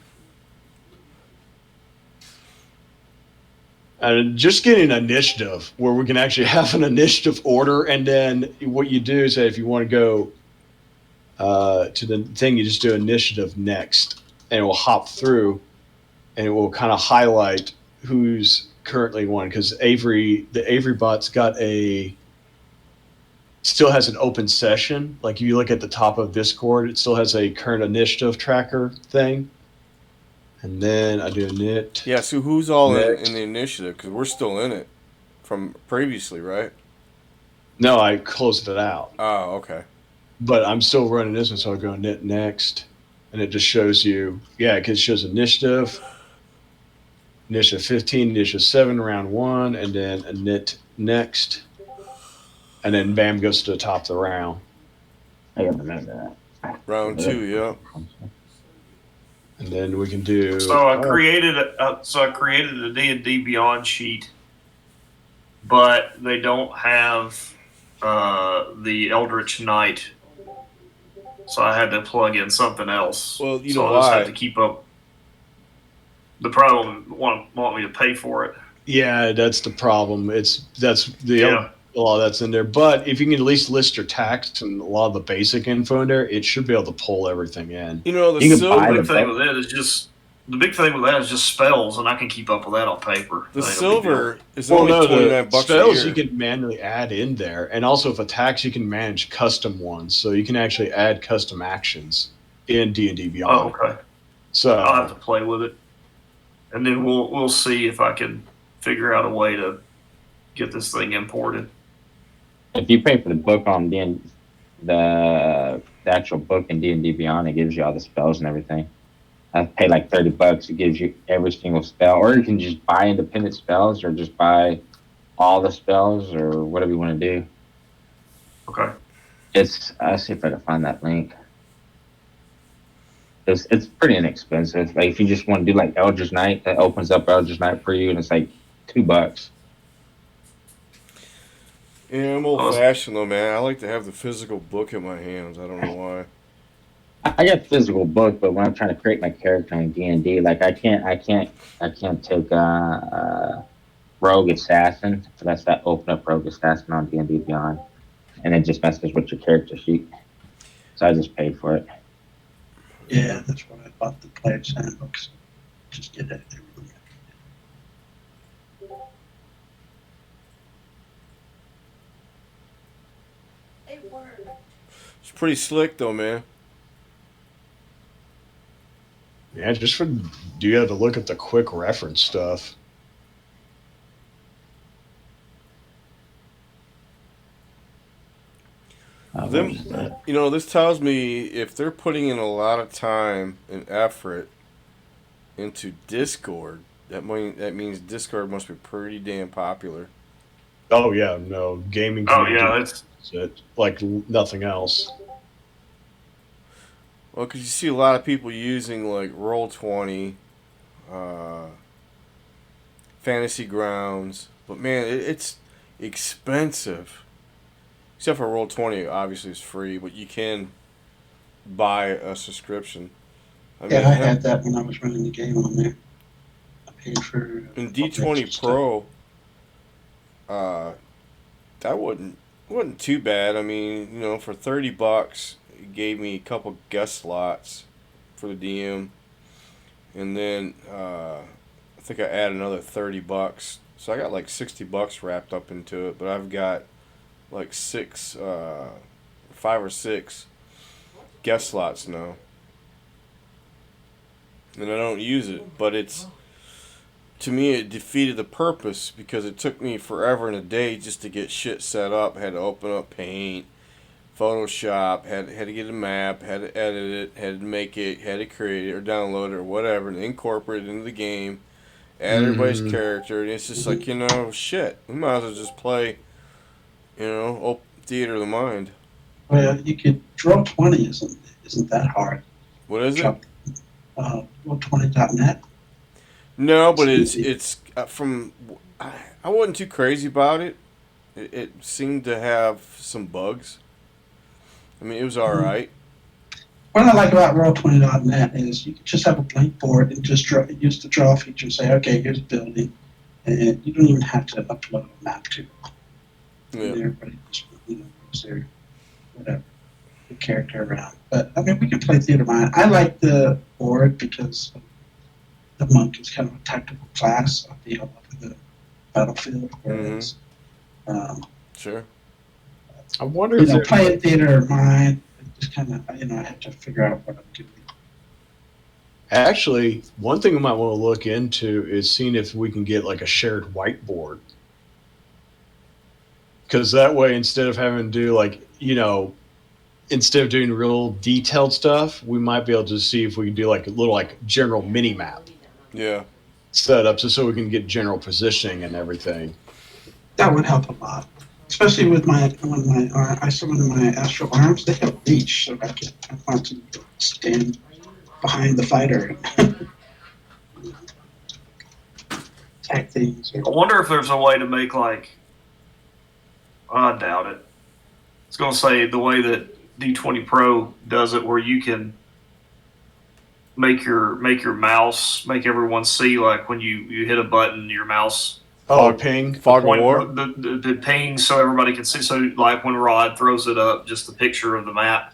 And just getting an initiative where we can actually have an initiative order, and then what you do is that if you want to go to the thing, you just do initiative next, and it will hop through, and it will kind of highlight who's currently one. Because the Avery bot's still has an open session. Like if you look at the top of Discord, it still has a current initiative tracker thing. And then I do init. Yeah, so who's all in the initiative? Because we're still in it from previously, right? No, I closed it out. Oh, okay. But I'm still running this one, so I'll go init next. And it just shows you, because it shows initiative 15, initiative 7, round 1, and then init next. And then bam, goes to the top of the round. I gotta remember that. Round 2, yeah. And then we can do. So I created a D&D Beyond sheet, but they don't have the Eldritch Knight, so I had to plug in something else. Well, you so know I just why? had to keep up. The problem want me to pay for it. Yeah, that's the problem. A lot of that's in there. But if you can at least list your tax and a lot of the basic info in there, it should be able to pull everything in. You know, the big silver thing with that is just spells, and I can keep up with that on paper. The silver is only $29 a spells year. you can manually add in there, and also if attacks you can manage custom ones, so you can actually add custom actions in D&D Beyond. Oh, okay. So I'll have to play with it, and then we'll see if I can figure out a way to get this thing imported. If you pay for the book on the actual book in D&D Beyond, it gives you all the spells and everything. I pay like $30. It gives you every single spell, or you can just buy independent spells, or just buy all the spells, or whatever you want to do. Okay. I'll see if I can find that link. It's pretty inexpensive. Like if you just want to do like Eldritch Knight, that opens up Eldritch Knight for you, and it's like $2. Yeah, I'm old-fashioned though, man. I like to have the physical book in my hands. I don't know why. I got physical book, but when I'm trying to create my character in D&D, like I can't take Rogue Assassin. So that's that open up Rogue Assassin on D&D Beyond, and it just messes with your character sheet. So I just paid for it. Yeah, that's why I bought the player's handbooks. Just get it. It worked. It's pretty slick though, man. yeah, you have to look at the quick reference stuff. Them, this tells me if they're putting in a lot of time and effort into Discord, that means Discord must be pretty damn popular. Oh yeah, no gaming Oh community yeah, it's is it like nothing else. Well, because you see a lot of people using like Roll20, uh, Fantasy Grounds, but man, it's expensive. Except for Roll20, obviously it's free, but you can buy a subscription. I Yeah, mean, I had that when I was running the game on there. I paid for in all the D20 extra stuff. Pro, uh, that wasn't too bad. I mean, for $30, it gave me a couple guest slots for the DM, and then I think I added another $30, so I got like $60 wrapped up into it. But I've got like 5 or 6 guest slots now, and I don't use it. But to me, it defeated the purpose because it took me forever and a day just to get shit set up. I had to open up Paint, Photoshop, had to get a map, had to edit it, had to make it, had to create it or download it or whatever, and incorporate it into the game. Add everybody's character, and it's just like shit. We might as well just play, theater of the mind. Well, you could draw 20 isn't that hard. What is it? Roll20.net. No, but It's it's from. I wasn't too crazy about it. It seemed to have some bugs. I mean, it was all right. What I like about Roll20.net is you can just have a blank board and just use the draw feature and say, okay, here's a building, and you don't even have to upload a map to it. Yeah. And everybody just moves their whatever the character around. But I mean, we can play theater mind. I like the board because the monk is kind of a tactical class on the battlefield, whereas Sure. I wonder if playing theater of mind, just kind of I have to figure out what I'm doing. actually one thing we might want to look into is seeing if we can get like a shared whiteboard. Because that way, instead of having to do instead of doing real detailed stuff, we might be able to see if we can do like a little like general mini map Yeah. set up just so we can get general positioning and everything. That would help a lot, especially with I summon my astral arms. They have reach, so I want to stand behind the fighter, attack things. I wonder if there's a way to make I doubt it. I was gonna say the way that D20 Pro does it, where you can make your mouse make everyone see like when you hit a button, your mouse Ping. Fog of War. the ping, so everybody can see. So like when Rod throws it up, just the picture of the map,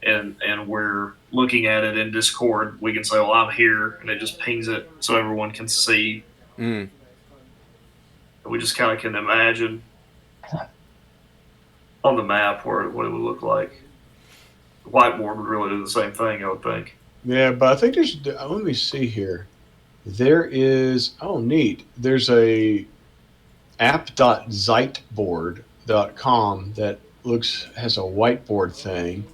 and we're looking at it in Discord, we can say, "Well, I'm here," and it just pings it so everyone can see. Mm. We just kind of can imagine on the map what it would look like. The whiteboard would really do the same thing, I would think. Yeah, but I think let me see here. There is, neat. There's a app.zeitboard.com that has a whiteboard thing.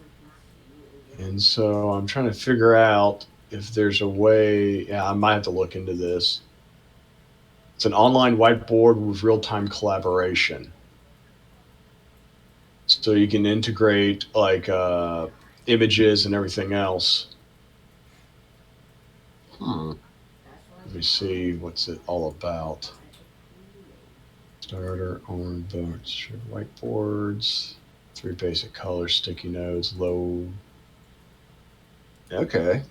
And so I'm trying to figure out if there's a way. Yeah, I might have to look into this. It's an online whiteboard with real-time collaboration. So you can integrate like images and everything else. Let me see, what's it all about? Starter on boards, whiteboards, 3 basic colors, sticky notes, low. Okay.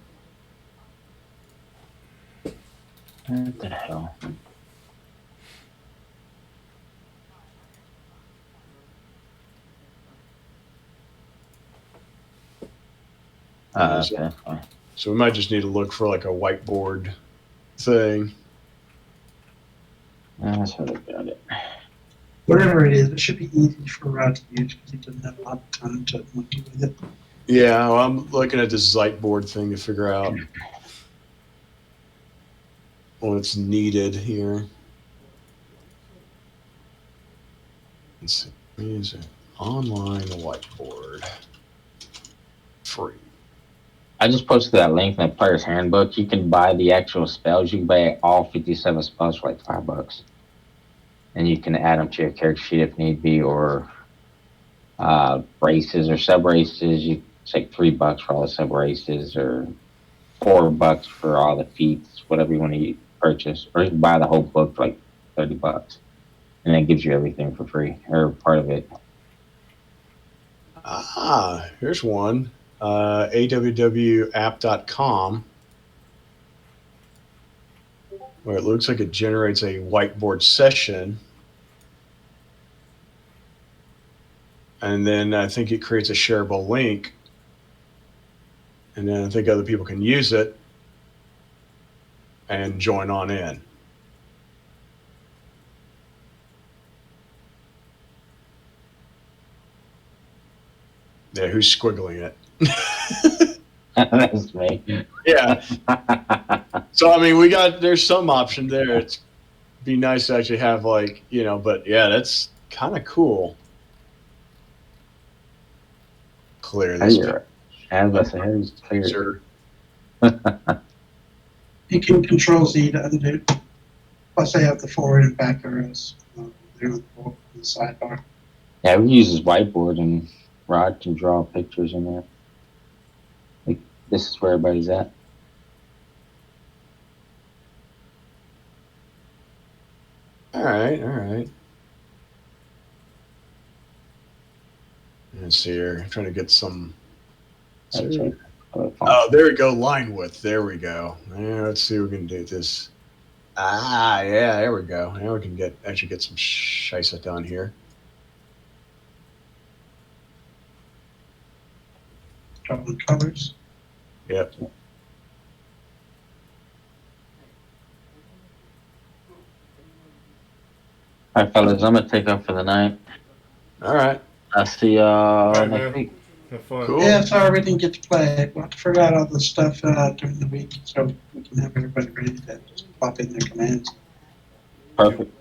What the hell? Okay. So we might just need to look for like a whiteboard thing. That's what I got it. Whatever it is, it should be easy for Rod to use because he doesn't have a lot of time to monkey with it. Yeah, well, I'm looking at this Zeitboard thing to figure out what's needed here. Let's see. Where is it? online whiteboard. Free. I just posted that link in the player's handbook. You can buy the actual spells. You can buy all 57 spells for like $5. And you can add them to your character sheet if need be, or races or sub races. It's like $3 for all the sub races, or $4 for all the feats, whatever you want to purchase. Or you can buy the whole book for like $30. And it gives you everything for free, or part of it. Here's one. awwapp.com, where it looks like it generates a whiteboard session. And then I think it creates a shareable link. And then I think other people can use it and join on in. Yeah, who's squiggling it? That's me. Yeah. So, I mean, there's some option there. It'd be nice to actually have, like, but yeah, that's kind of cool. Clear this. Clear. You can control Z to undo. Plus, I have the forward and back arrows there on the sidebar. Yeah, we use this whiteboard, and Rod can draw pictures in there. Like, this is where everybody's at. All right. Let's see here. I'm trying to get some. Oh, there we go. Line width. There we go. Yeah, let's see what we can do with this. Yeah, there we go. Now we can actually get some shisa done here. Couple of colors. Yep. All right, fellas, I'm gonna take off for the night. All right. I'll see y'all All right, next man. week. Have fun. Cool. Yeah, sorry we didn't get to play. We'll have to figure out all the stuff during the week so we can have everybody ready to just pop in their commands. Perfect.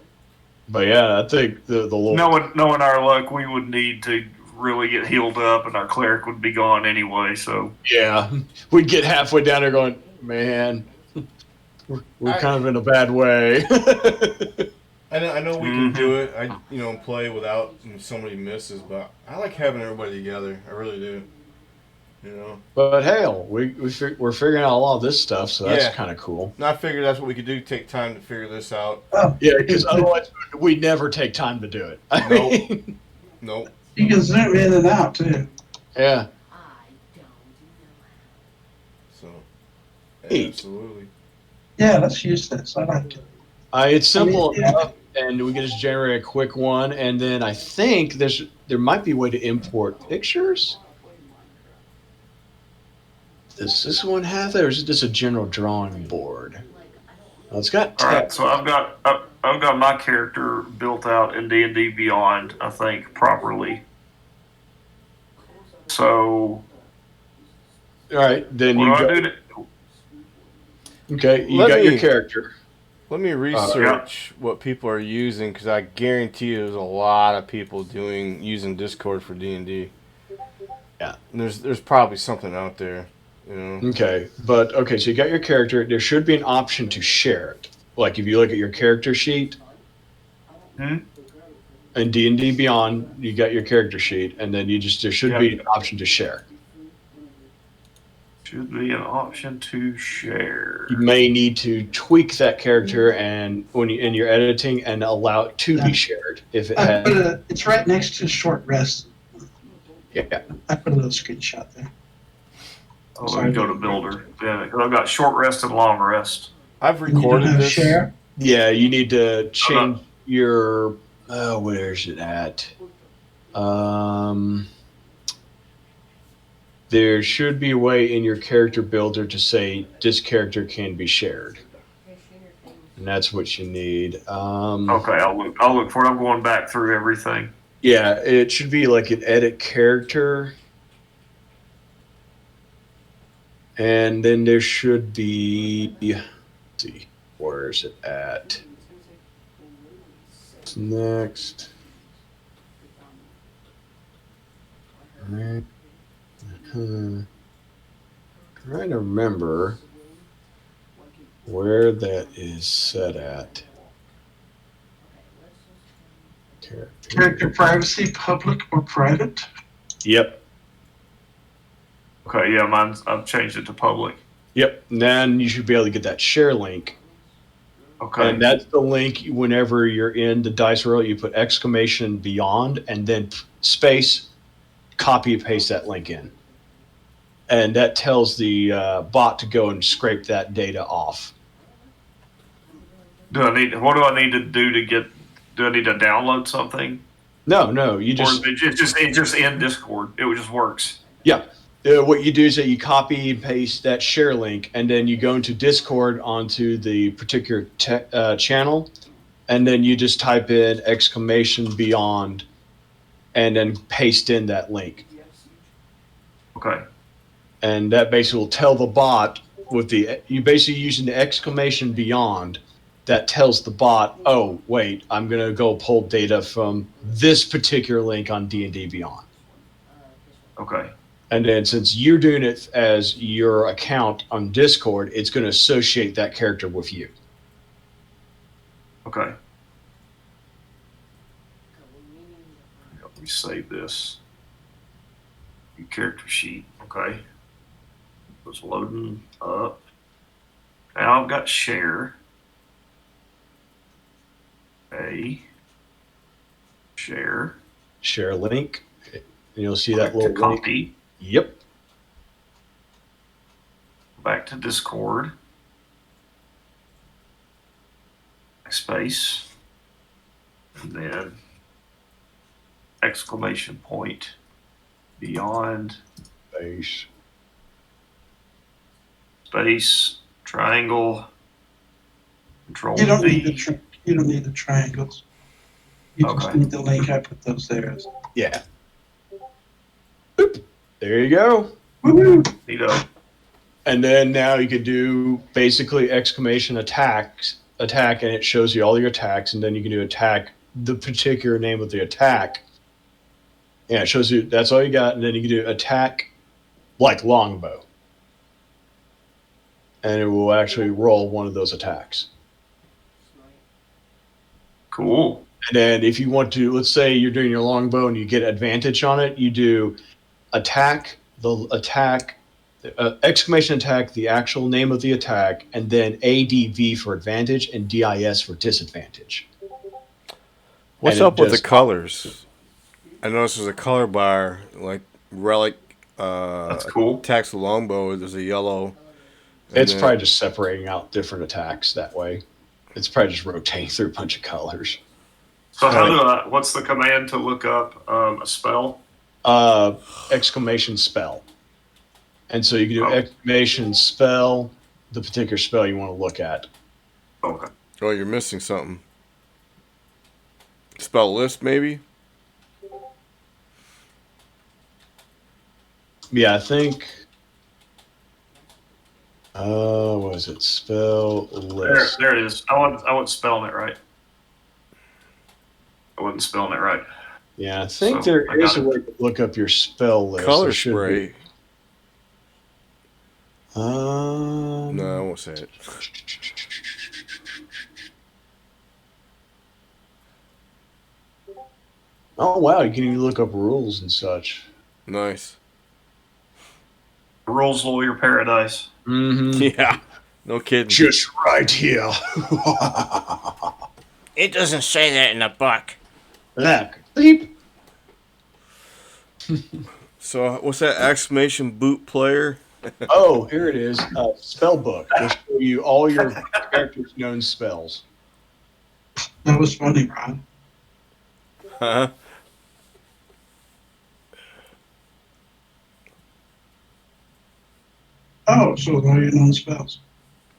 But yeah, I think the little. Knowing our luck, we would need to really get healed up, and our cleric would be gone anyway. So Yeah, we'd get halfway down there going, man, we're kind of in a bad way. I know we can do it. Play without somebody misses, but I like having everybody together. I really do. But hell, we're figuring out a lot of this stuff, so that's Yeah. kind of cool. And I figured that's what we could do. Take time to figure this out. Oh, Yeah, because otherwise we never take time to do it. Nope. Nope. you can zoom in and out too. Yeah. So. Hey. Absolutely. Yeah, let's use this. I like it. It's simple yeah. enough, and we can just generate a quick one, and then I think there might be a way to import pictures. Does this one have that, or is it just a general drawing board? Well, it's got all right, text. so I've got my character built out in D&D Beyond, I think, properly. So All right, then what you do I go. do? Okay, you Let got your me- character. Let me research what people are using, because I guarantee you there's a lot of people using Discord for D&D. Yeah. And there's probably something out there, Okay, so you got your character. There should be an option to share it. Like if you look at your character sheet, in D&D Beyond, you got your character sheet, and then there should be an option to share. Should be an option to share. You may need to tweak that character and in your editing and allow it to be shared if it has. It's right next to short rest. Yeah. I put a little screenshot there. Oh, let me go to Builder. Yeah, because I've got short rest and long rest. I've And you don't recorded have this. share. Yeah, you need to change your. Oh, where's it at? There should be a way in your character builder to say this character can be shared, and that's what you need. Okay, I'll look for it. I'm going back through everything. Yeah, it should be like an edit character, and then there should be. Let's see, where is it at? What's next? Alright. Trying to remember where that is set at. Character privacy, public or private? Yep. Okay, yeah, I've changed it to public. Yep. And then you should be able to get that share link. Okay. And that's the link whenever you're in the dice roll, you put exclamation beyond and then space, copy and paste that link in. And that tells the bot to go and scrape that data off. What do I need to do to get? Do I need to download something? No, you just. Or it's just in Discord. It just works. Yeah. What you do is that you copy and paste that share link, and then you go into Discord onto the particular channel, and then you just type in exclamation beyond, and then paste in that link. Okay. And that basically will tell the bot you basically using the exclamation beyond that tells the bot, oh, wait, I'm going to go pull data from this particular link on D&D Beyond. Okay. And then since you're doing it as your account on Discord, it's going to associate that character with you. Okay. Let me save this. New character sheet. Okay. It's loading up. Now I've got share. Share. Share a link. And you'll see Back that little to link. copy. Yep. Back to Discord. Space. And then exclamation point beyond space triangle control You don't V. need you don't need the triangles. You just Okay. need the link. I put those there. Yeah. Boop. There you go. Woo-hoo. Neato. And then now you could do basically exclamation attack, and it shows you all your attacks, and then you can do attack, the particular name of the attack. Yeah, it shows you that's all you got, and then you can do attack like longbow. And it will actually roll one of those attacks. Cool. And then if you want to, let's say you're doing your longbow and you get advantage on it, you do exclamation attack, the actual name of the attack, and then ADV for advantage and DIS for disadvantage. What's And it up with the just- colors? I noticed there's a color bar, like relic That's cool. attacks the longbow. There's a yellow. and It's then- probably just separating out different attacks that way. It's probably just rotating through a bunch of colors. So what's the command to look up a spell? Exclamation spell. And so you can do Oh. exclamation spell, the particular spell you want to look at. Okay. Oh, you're missing something. Spell list, maybe? Yeah, I think. What is it? Spell list. There it is. I wasn't spelling it right. I wasn't spelling it right. Yeah, I think So, there I got is a it. way to look up your spell list. Color There should spray. be. No, I won't say it. Oh wow, you can even look up rules and such. Nice. Rules lawyer paradise. Mm-hmm. Yeah. No kidding. Just right here. It doesn't say that in the book. Look. Beep. So, what's that exclamation boot player? Oh, here it is. Spell book. Will show you all your characters' known spells. That was funny, Ron. Huh? Oh, so all your known spells.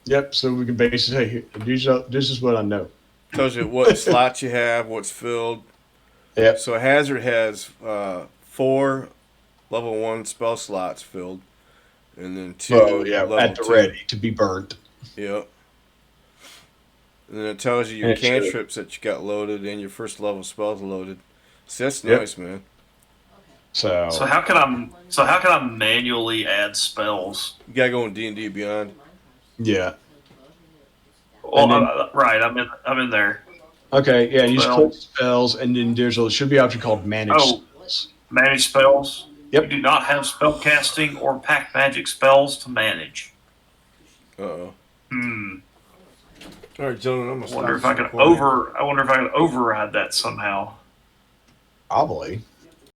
Yep. So we can basically say, this is what I know. Tells you what slots you have, what's filled. Yep. So, Hazard has 4 level 1 spell slots filled. And then 2 Oh yeah, level at the 2. ready to be burnt. Yep. And then it tells you your And it shows- cantrips that you got loaded and your first level spells loaded. So that's Yep. nice, man. So So how can I manually add spells? You gotta go in D&D Beyond. yeah. Well, And then- right, I'm in there. Okay, yeah, you just click Spells. spells, and then there should be an option called manage Oh. spells. Manage spells. Yep. You do not have spell casting or pack magic spells to manage. Uh-oh. Hmm. All right, gentlemen, I'm I gonna wonder if stop I this can recording. override that somehow. Probably.